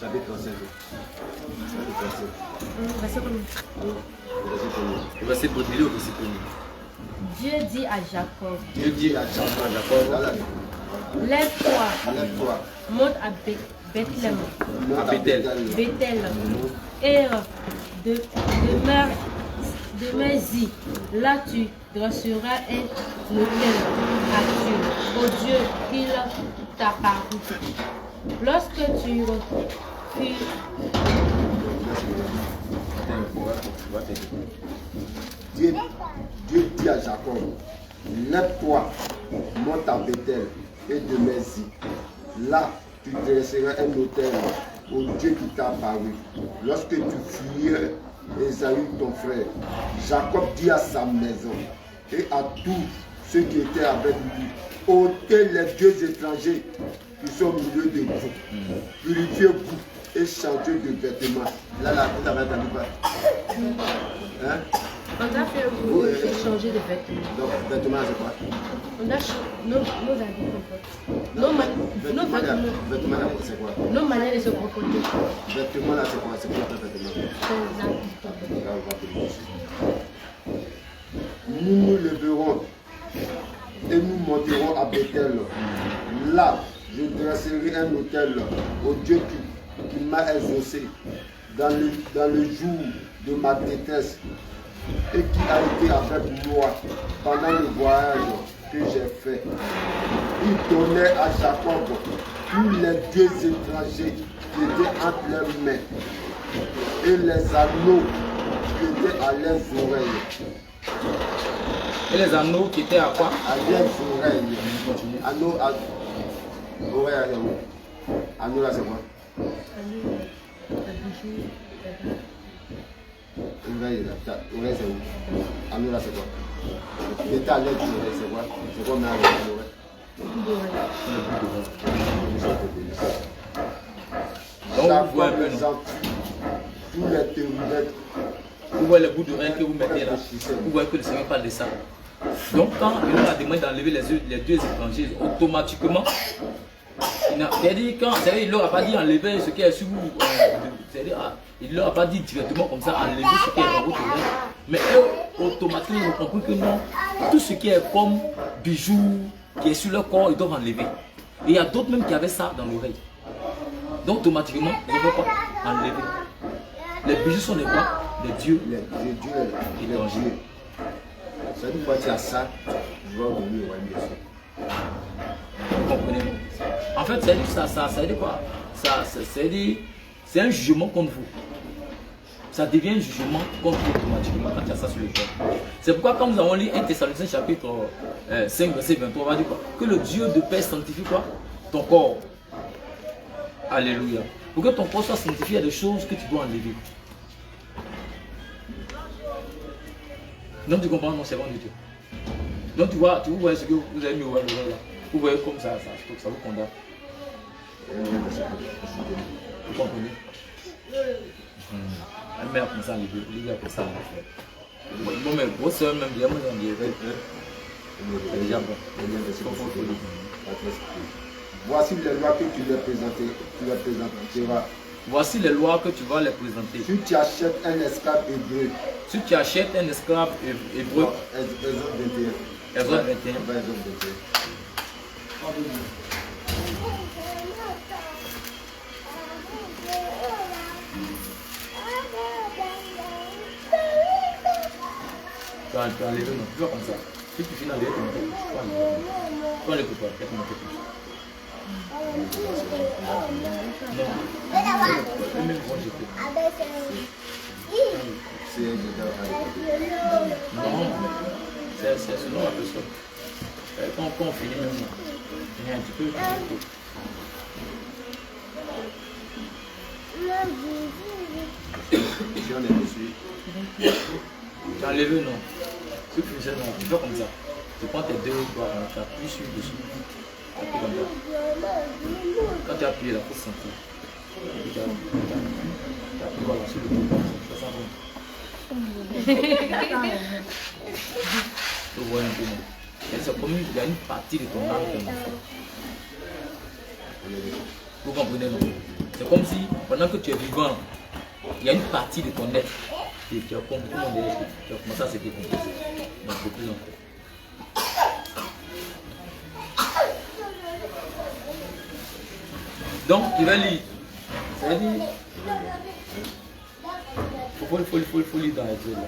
Speaker 2: chapitre 35.
Speaker 7: Verset combien?
Speaker 1: Le verset premier, le verset premier.
Speaker 7: Dieu dit à Jacob,
Speaker 1: Dieu dit à Jacob,
Speaker 7: lève-toi,
Speaker 2: Lève-toi,
Speaker 7: monte à Bethléem.
Speaker 1: À Bethel.
Speaker 7: Bethel. Et demeure-y. Là, tu dresseras un autel à Dieu, au Dieu qu'il t'a paru. Lorsque tu refus,
Speaker 2: Dieu dit à Jacob, lève-toi, monte à Bethel et demeure-y. Là, tu dresseras un autel au Dieu qui t'a apparu. Lorsque tu fuiras Ésaü, ton frère, Jacob dit à sa maison et à tous ceux qui étaient avec lui, ôtez les dieux étrangers qui sont au milieu de vous. Purifiez-vous et changez de vêtements. Là, vous avez entendu quoi? Hein?
Speaker 7: on a fait changer de vêtements.
Speaker 2: Donc, vêtements, c'est quoi?
Speaker 7: On a nos habits comportent. Nos
Speaker 2: Vêtements, c'est quoi?
Speaker 7: Nos manières de se comporter.
Speaker 2: Vêtements, là, c'est quoi? C'est quoi le vêtement?
Speaker 7: C'est les habits.
Speaker 2: Là, on va te le dire. Nous nous leverons et nous monterons à Bethel. Là, je dresserai un autel au Dieu qui m'a exaucé dans le jour de ma détresse et qui a été avec moi pendant le voyage que j'ai fait. Il donnait à Jacob tous les dieux étrangers qui étaient entre leurs mains et les anneaux qui étaient à leurs oreilles.
Speaker 1: Et les anneaux qui étaient à quoi?
Speaker 2: À leurs oreilles. Anneaux à oreilles. Anneaux là, c'est quoi? Oreille là, oreille c'est où? Anneau là c'est quoi? L'état à l'aide d'oreille c'est quoi? C'est quoi mais à l'oreille? Donc vous voyez un peu tous les théories.
Speaker 1: Vous voyez le bout d'oreille que vous mettez là. Vous voyez que le Seigneur parle de ça. Donc quand il leur a demandé d'enlever les deux étrangers, automatiquement, c'est-à-dire il ne leur a pas dit enlever ce qui est sur vous. C'est-à-dire, il ne leur a pas dit directement comme ça, enlever ce qui est dans votre oreille. Mais eux, automatiquement, ils ont compris que non, tout ce qui est comme bijoux, qui est sur leur corps, ils doivent enlever. Et il y a d'autres même qui avaient ça dans l'oreille. Donc automatiquement, ils ne doivent pas enlever. Les bijoux sont des quoi? Des dieux.
Speaker 2: Les dieux et les dieux. Ça veut dire quoi? Tu as ça, tu vas revenir au royaume de Dieu.
Speaker 1: Vous comprenez? En fait, ça veut dire quoi? C'est un jugement contre vous. Ça devient un jugement contre vous automatiquement quand il y a ça sur le cœur. C'est pourquoi quand nous avons lu 1 Thessaloniciens chapitre 5 verset 23, on va dire quoi? Que le Dieu de paix sanctifie quoi? Ton corps. Alléluia. Pour que ton corps soit sanctifié, il y a des choses que tu dois enlever. Donc tu comprends, non, c'est bon du Dieu. Donc tu vois ce que vous avez mis au là. Vous voyez comme ça vous condamne. Vous comprenez? Elle met comme ça, il a comme ça. Bon, mais vos soeurs même, bien, moi j'en dirais. C'est déjà bon.
Speaker 2: Voici les lois que tu leur présenteras.
Speaker 1: Voici les lois que tu vas les présenter.
Speaker 2: Si tu achètes un esclave hébreu.
Speaker 1: Si tu achètes un esclave hébreu. Exode 21. Tu vas enlever, non, toujours comme ça. Si tu finis d'enlever ton tête, tu vas enlever. Tu vas l'écouter, peut-être mon tête. Non, même quand j'étais. Non, c'est selon la personne. Quand on finit même, il y a un petit peu.
Speaker 2: Si on est dessus.
Speaker 1: Tu as enlevé, non. Si tu fais non, tu fais comme ça. Tu prends tes deux doigts, tu appuies sur dessus. Tu appuies comme ça. Quand tu appuies, la force sentir. Tu appuies voilà, sur le dos. Ça sent bon. Tu vois un peu, non. C'est comme il y a une partie de ton âme qui est morte. Vous comprenez, non? C'est comme si, pendant que tu es vivant, il y a une partie de ton être qui a commencé à se décomposer. Donc, de plus en plus. Donc, il va lire. Ça veut dire. Faut lire dans Exode.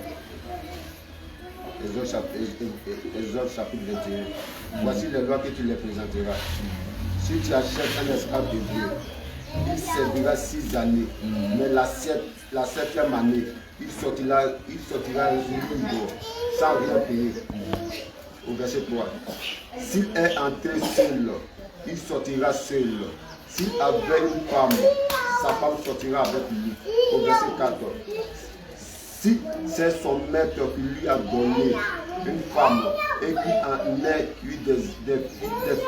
Speaker 2: Exode chapitre 21. Voici les lois que tu les présenteras. Si tu achètes un esclave de Dieu, il servira 6 années. Mais la 7e année, il sortira libre, sans rien payer. Au verset 3. S'il est entré seul, il sortira seul. S'il avait une femme, sa femme sortira avec lui. Au verset 4. Si c'est son maître qui lui a donné une femme et qui en a eu des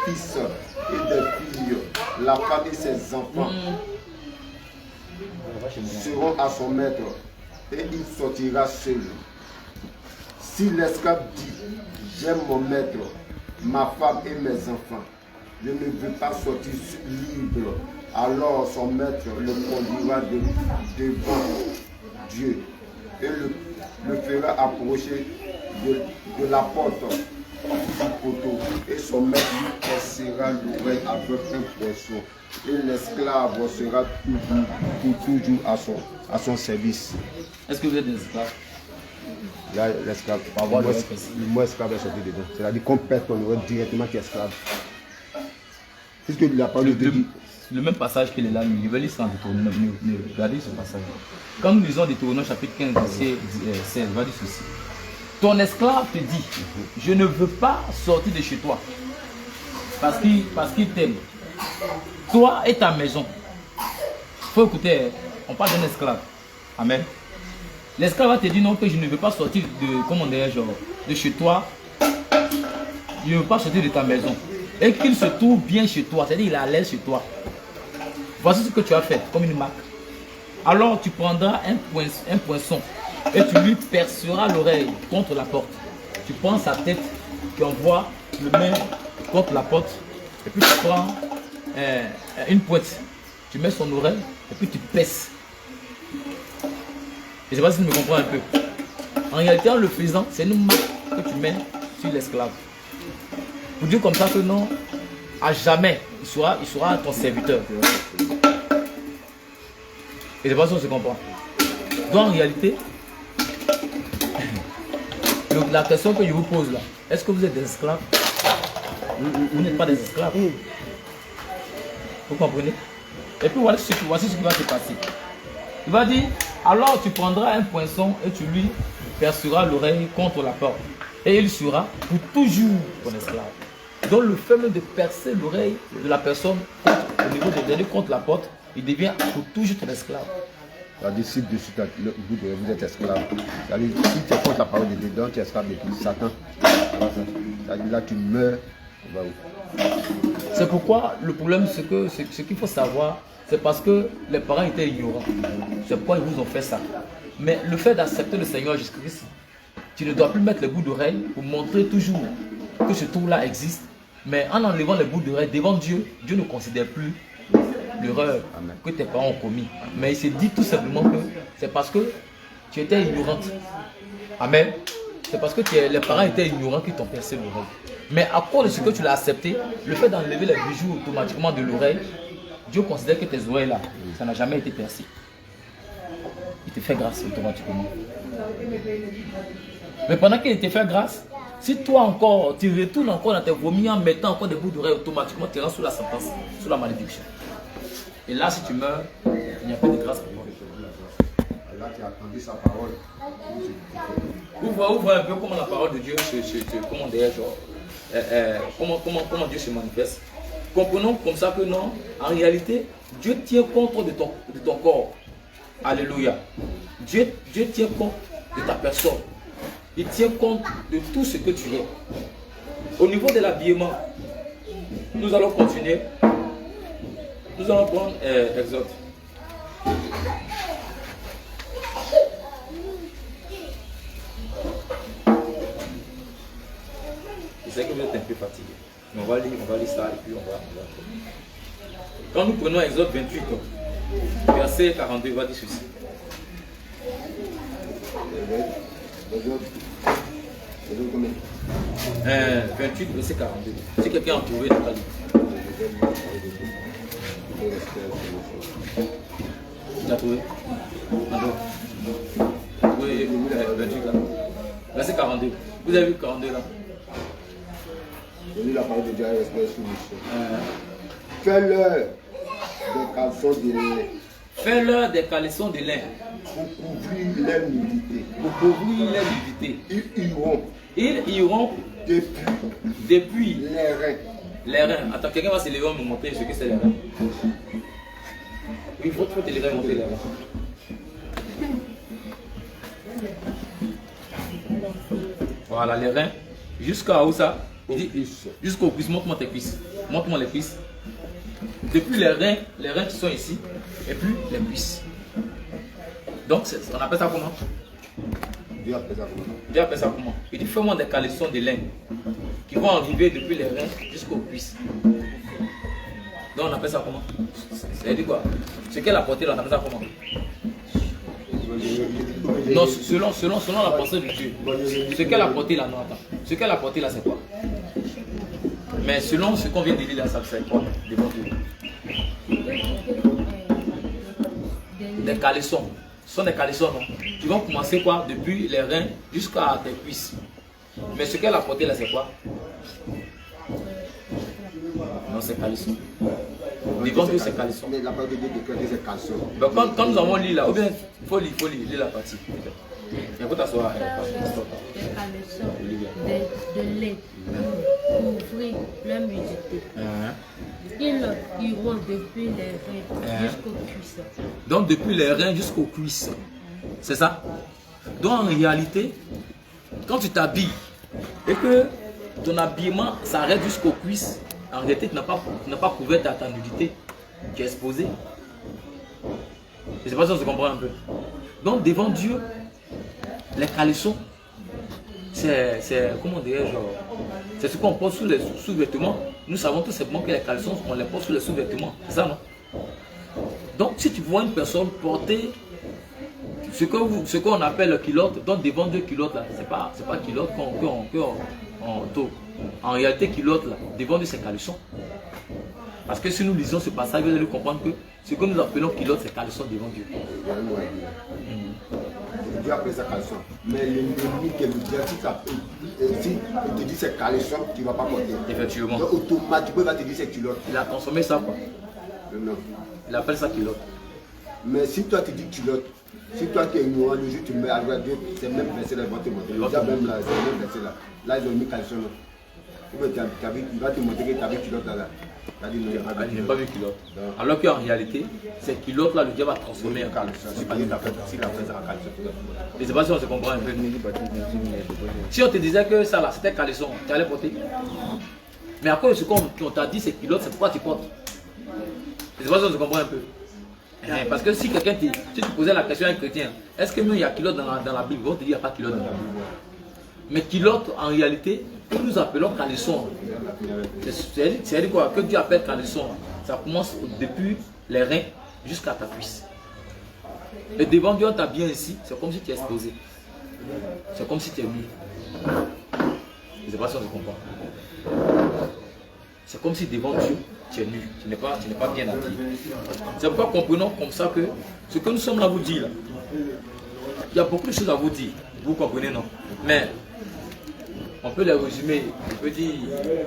Speaker 2: fils et des filles, la femme et ses enfants seront à son maître et il sortira seul. Si l'esclave dit, j'aime mon maître, ma femme et mes enfants, je ne veux pas sortir libre, alors son maître le conduira devant Dieu et le fera approcher de la porte du poteau, et son maître lui percera l'oreille avec un poisson, et l'esclave sera toujours à son service.
Speaker 1: Est-ce que vous êtes des esclaves?
Speaker 2: Là, l'esclave, le mot esclave est sorti dedans. C'est-à-dire qu'on perd ton oreille directement qui est esclave. Qu'est-ce que la parole de Dieu?
Speaker 1: Le même passage qu'il est là, je vais lire ça en Deutéronome. Regardez ce passage. Quand nous lisons Deutéronome chapitre 15, verset 16, va dire ceci. Ton esclave te dit, je ne veux pas sortir de chez toi, parce qu'il t'aime. Toi et ta maison. Il faut écouter, on parle d'un esclave. Amen. L'esclave va te dire non, que je ne veux pas sortir de chez toi. Je ne veux pas sortir de ta maison. Et qu'il se trouve bien chez toi, c'est-à-dire il est à l'aise chez toi. Voici ce que tu as fait, comme une marque. Alors tu prendras un poinçon et tu lui perceras l'oreille contre la porte. Tu prends sa tête, tu envoies le main contre la porte, et puis tu prends une pointe, tu mets son oreille, et puis tu pèses. Je ne sais pas si tu me comprends un peu. En réalité, en le faisant, c'est une marque que tu mets sur l'esclave. Pour dire comme ça que non, à jamais, il sera ton serviteur. Et c'est pas ça que je comprends. Donc en réalité, la question que je vous pose là, est-ce que vous êtes des esclaves? Vous n'êtes pas des esclaves. Vous comprenez? Et puis voici ce qui va se passer. Il va dire, alors tu prendras un poinçon et tu lui perceras l'oreille contre la porte. Et il sera pour toujours ton esclave. Donc le fait même de percer l'oreille de la personne au niveau de dernier contre la porte, il devient pour toujours ton esclave.
Speaker 2: C'est-à-dire si dessus vous êtes esclave. C'est-à-dire si tu es contre la parole de Dieu, donc tu es esclave de Satan. C'est-à-dire là tu meurs.
Speaker 1: C'est pourquoi le problème, c'est que ce qu'il faut savoir, c'est parce que les parents étaient ignorants. C'est pourquoi ils vous ont fait ça. Mais le fait d'accepter le Seigneur Jésus-Christ, tu ne dois plus mettre les bouts d'oreille pour montrer toujours que ce trou-là existe. Mais en enlevant les bouts d'oreille devant Dieu, Dieu ne considère plus l'erreur que tes parents ont commis. Mais il se dit tout simplement que c'est parce que tu étais ignorante. Amen. C'est parce que les parents étaient ignorants qui t'ont percé l'oreille. Mais à cause de ce que tu l'as accepté, le fait d'enlever les bijoux automatiquement de l'oreille, Dieu considère que tes oreilles là, ça n'a jamais été percé. Il te fait grâce automatiquement. Mais pendant qu'il te fait grâce, si toi encore, tu retournes encore dans tes vomis en mettant encore des bouts d'oreille, automatiquement tu rentres sous la sentence, sous la malédiction. Et là, si tu meurs, il n'y a pas de grâce pour toi.
Speaker 2: Là, tu as entendu sa parole.
Speaker 1: Ouvre un peu comment la parole de Dieu comment Dieu se manifeste. Comprenons comme ça que non, en réalité, Dieu tient compte de ton corps. Alléluia. Dieu tient compte de ta personne. Il tient compte de tout ce que tu es. Au niveau de l'habillement, nous allons continuer. Nous allons prendre Exode. Je sais que vous êtes un peu fatigué. Mais on va lire ça et puis on va. Quand nous prenons Exode 28, verset 42, il va dire ceci. 28, verset 42. Si quelqu'un a trouvé, Nathalie.
Speaker 2: et respect soumission.
Speaker 1: Tu as trouvé? Encore. Oui, 28 là. Verset 42. Vous avez vu 42 là?
Speaker 2: Je lis la parole de Dieu et respect soumission. Fais-leur des caleçons de lin
Speaker 1: Fais-leur des caleçons de lin
Speaker 2: pour couvrir leur nudité.
Speaker 1: pour couvrir leur nudité.
Speaker 2: Ils iront
Speaker 1: Ils iront depuis
Speaker 2: les reins.
Speaker 1: les reins. Attends, quelqu'un va se lever et me montrer ce que c'est les reins. Oui, il faut te lever et montrer les reins. Voilà, les reins. Jusqu'à où ça? Jusqu'aux cuisses. Montre-moi tes cuisses. Montre-moi les cuisses. Depuis les reins qui sont ici, et puis les cuisses. Donc, on appelle ça comment?
Speaker 2: Dieu appelle ça comment?
Speaker 1: Dieu appelle ça comment? Il dit fais-moi des caleçons de lin qui vont arriver depuis les reins jusqu'aux cuisses. Donc, on appelle ça comment? C'est-à-dire quoi? Ce qu'elle a porté là, on appelle ça comment? Non, selon la pensée de Dieu. Ce qu'elle a porté là, non, attends. Ce qu'elle a porté là, c'est quoi? Mais selon ce qu'on vient de dire là, ça c'est quoi? Devant Dieu. Des caleçons. Ce sont des caleçons, non? Qui vont commencer quoi? Depuis les reins jusqu'à tes cuisses. Mais ce qu'elle a porté là, c'est quoi? Non, c'est caleçon. Devant Dieu, c'est caleçon.
Speaker 2: Mais la parole de Dieu déclare que c'est caleçon.
Speaker 1: Donc, quand nous avons lu là, ou bien, il faut lire la partie. Il faut t'asseoir.
Speaker 7: Des caleçons de lait pour couvrir leur nudité. Ils iront depuis les reins jusqu'aux cuisses.
Speaker 1: Donc depuis les reins jusqu'aux cuisses. C'est ça? Donc en réalité, quand tu t'habilles et que ton habillement s'arrête jusqu'aux cuisses, en réalité tu n'as pas couvert ta nudité. Tu es exposé. Je ne sais pas si on se comprend un peu. Donc devant Dieu, les caleçons, c'est comment dirais-je, c'est ce qu'on porte sous les sous-vêtements. Nous savons tout simplement que les caleçons, on les porte sous les sous-vêtements. C'est ça, non? Donc si tu vois une personne porter ce qu'on appelle culotte, donc devant Dieu culotte là, c'est pas culotte en réalité culotte là, devant Dieu c'est caleçon. Parce que si nous lisons ce passage, vous allez comprendre que ce que nous appelons culotte, c'est caleçon devant Dieu.
Speaker 2: Dieu appelle ça caleçon. Mais l'ennemi qui est le diable, si il te dit c'est caleçon, tu ne vas pas porter.
Speaker 1: Effectivement.
Speaker 2: Donc automatiquement, il va te dire c'est culotte.
Speaker 1: Il a transformé ça quoi.
Speaker 2: Non.
Speaker 1: Il appelle ça culotte.
Speaker 2: Mais si toi tu dis culotte, si toi tu es ignorant, le jour tu mets à droite, c'est même verset là, il va te montrer. Le diable même là, c'est le même verset là. Là, ils ont mis caleçon là. Il va te montrer que tu avais culotte là. Il a dit non, il n'y a
Speaker 1: pas vu culotte. Alors qu'en réalité, cette culotte là, le diable a transformé en caleçon.
Speaker 2: C'est pas dit la fait ça en caleçon.
Speaker 1: Je ne sais pas si on se comprend un peu. Si on te disait que ça là, c'était caleçon, tu allais porter. Mais à cause de ce qu'on t'a dit, c'est culotte, c'est pourquoi tu portes. Je ne sais pas si on se comprend un peu. Parce que si quelqu'un si tu posais la question à un chrétien, est-ce que nous il y a culotte dans la Bible? On te dit qu'il n'y a pas culotte dans la Bible. Mais culotte en réalité, que nous appelons caleçon. C'est-à-dire quoi? Que Dieu appelle caleçon. Ça commence depuis les reins jusqu'à ta cuisse. Et devant Dieu, on t'habille ici, c'est comme si tu es exposé. C'est comme si tu es nu. Je ne sais pas si on se comprend. C'est comme si devant Dieu, tu es nu. Tu n'es pas bien habillé. C'est pourquoi comprenons comme ça que ce que nous sommes là à vous dire, là, il y a beaucoup de choses à vous dire. Vous comprenez, non? Mais on peut les résumer, on peut dire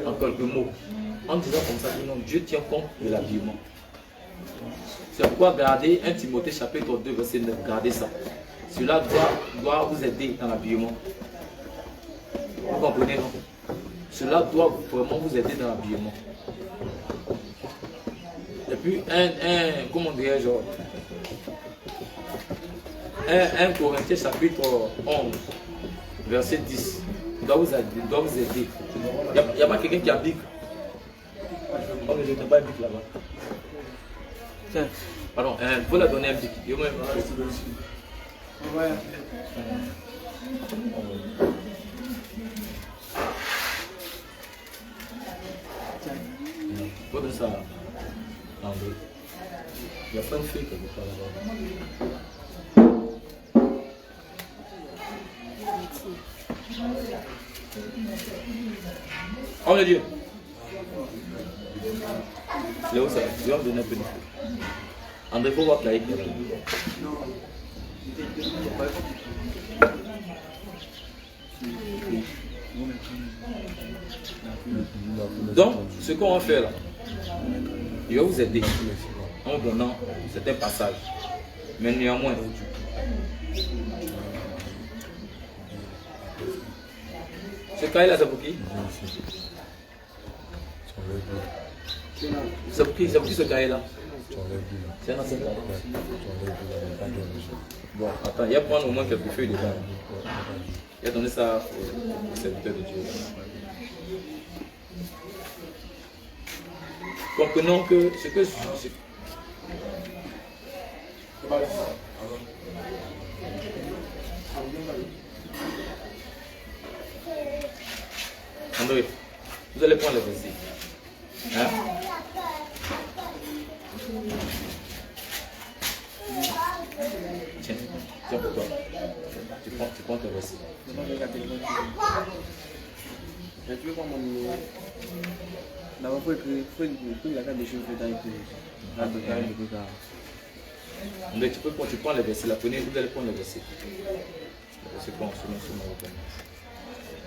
Speaker 1: en quelques mots. En disant comme ça que non, Dieu tient compte de l'habillement. C'est pourquoi gardez 1 Timothée chapitre 2 verset 9, gardez ça. Cela doit vous aider dans l'habillement. Vous comprenez, non? Cela doit vraiment vous aider dans l'habillement. Et puis comment dirais-je, 1 Corinthiens chapitre 11 verset 10 doit vous aider. Il n'y a pas quelqu'un qui a bic. Oh, mais je n'ai pas un bic là-bas. Tiens, pardon, il faut leur donner un bic. Faut de ça. Il y a plein de feuilles quelque part là-bas. Oh mon Dieu. C'est où ça? Je vais me donner un peu de feu. André, il faut voir Claïc. Donc, ce qu'on va faire là, je vais vous aider en vous donnant certains passages. Mais néanmoins, ce cahier là, c'est pour qui? C'est pour qui ce cahier là? C'est un ancien cahier. Bon, attends, il va prendre au moins quelques feuilles dedans. Il a donné ça au serviteur de Dieu. Comprenons que ce que... André, vous allez prendre le verset. Hein? Tiens pour toi. Tu prends ton verset.
Speaker 3: Tu veux voir mon numéro? D'abord, il faut écrire la carte des cheveux dans
Speaker 1: André, tu prends le verset. La première, vous allez prendre le verset. Le verset qu'on se met sur mon repère.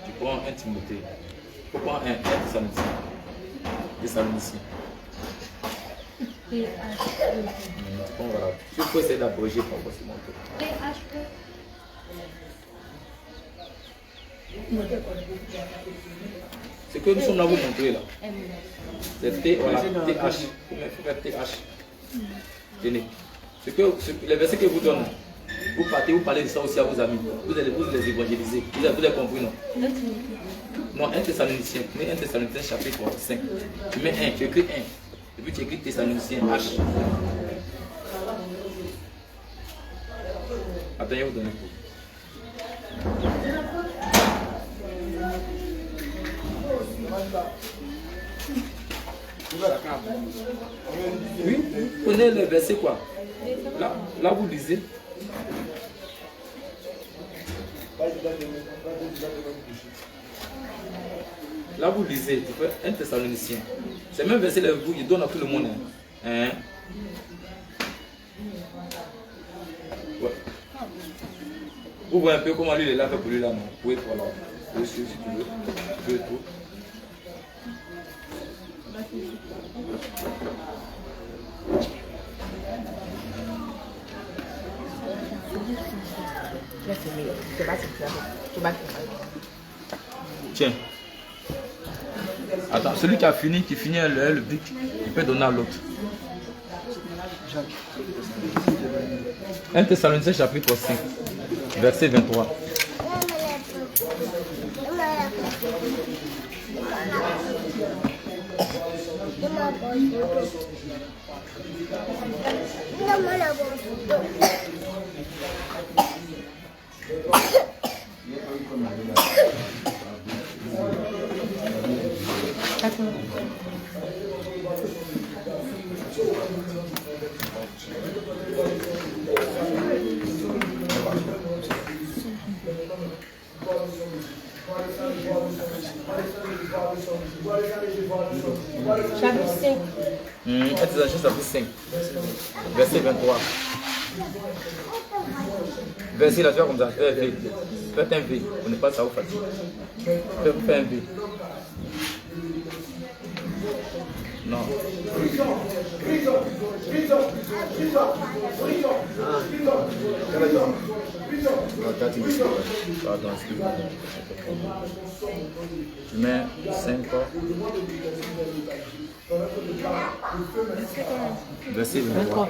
Speaker 1: Tu prends un Timothée. Tu prends un Thessaloniciens. Bon, voilà. Tu peux essayer d'abréger par rapport à mon tour. Ce que nous sommes là vous montrer là, c'est T, voilà, TH. Il faut faire TH. Tenez. Les versets que vous donnez, vous partez, vous parlez de ça aussi à vos amis. Vous allez les évangéliser. Vous avez compris, non? Non, 1 Thessaloniciens. Tu mets 1 Thessaloniciens chapitre 5. Tu mets 1, tu écris 1. Et puis tu écris Thessaloniciens H. Attends, je vais vous donner pour. Oui, prenez le verset quoi. Là vous lisez. Là vous lisez, tu fais 1 Thessalonicien. C'est même verset là, il donne à tout le monde. Hein? Ouais. Vous voyez un peu comment lui il est là fait pour lui là, non? Oui, voilà. Oui, si tu veux. Tu veux tout. Tiens. Attends, celui qui a fini, qui finit le bic, il peut donner à l'autre. 1 Thessaloniciens chapitre 5, verset 23.
Speaker 7: Chapitre 5.
Speaker 1: 1 Thessaloniciens chapitre 5, verset 23. Verset là, tu vois comme ça, fais un V. Faites un V, on n'est pas ça au fatigue. Fais un V. Non. Pardon, excuse-moi. Tu mets 5 fois. Verset 23.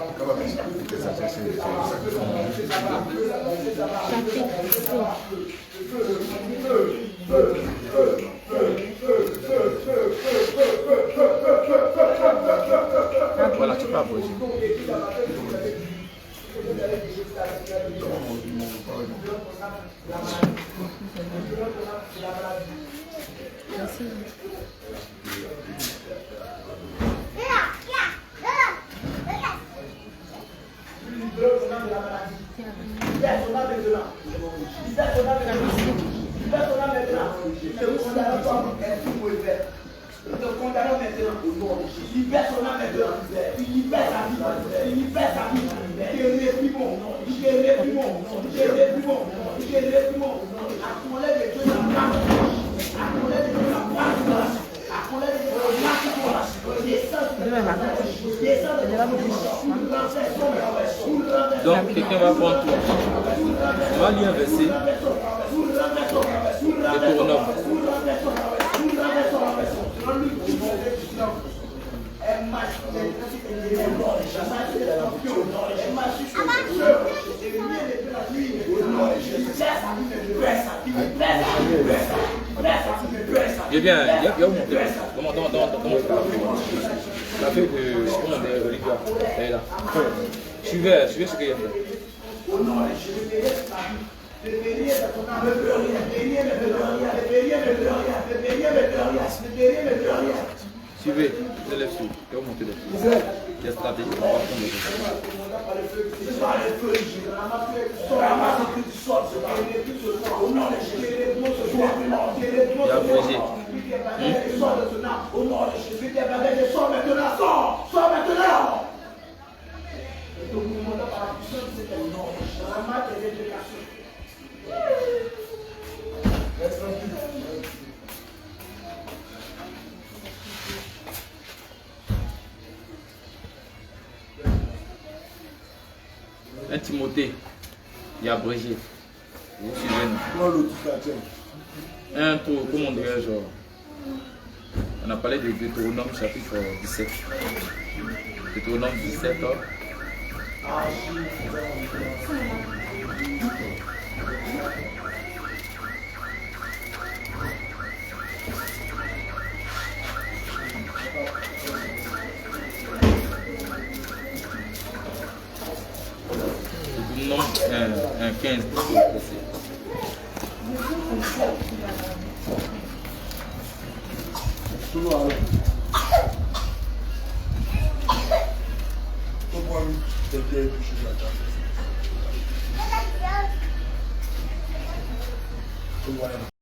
Speaker 1: Voilà, tu peux approcher.
Speaker 8: regardant maintenant au nom de Jésus. Libère son âme maintenant. Il libère sa vie. Il libère sa vie. Il est plus bon. Il est plus bon. Il est plus bon. Il est plus bon. La colère de Dieu n'a pas. La colère de Dieu n'a pas. La colère de Dieu n'a pas.
Speaker 1: Donc, quelqu'un va prendre tout. On va lire un verset. Deutéronome. Eh bien, il y a comment la feuille de comment de Olivia, elle est là. Suivez ce qu'il y a fait. Suivez, je lève sur. Je vais vous montrer des stratégies pour prendre des il y a abrégé. Au nom de Jésus, des bagages, sors maintenant, sors maintenant. Et donc, nous demandons par la puissance de cet nom, dans la marque des éducations. Un Timothée, il y a abrégé. Vous suivez nous. Un tour, comment on dirait, genre. On a parlé de Deutéronome chapitre 17. Deutéronome 17. Un 15.
Speaker 4: Voilà.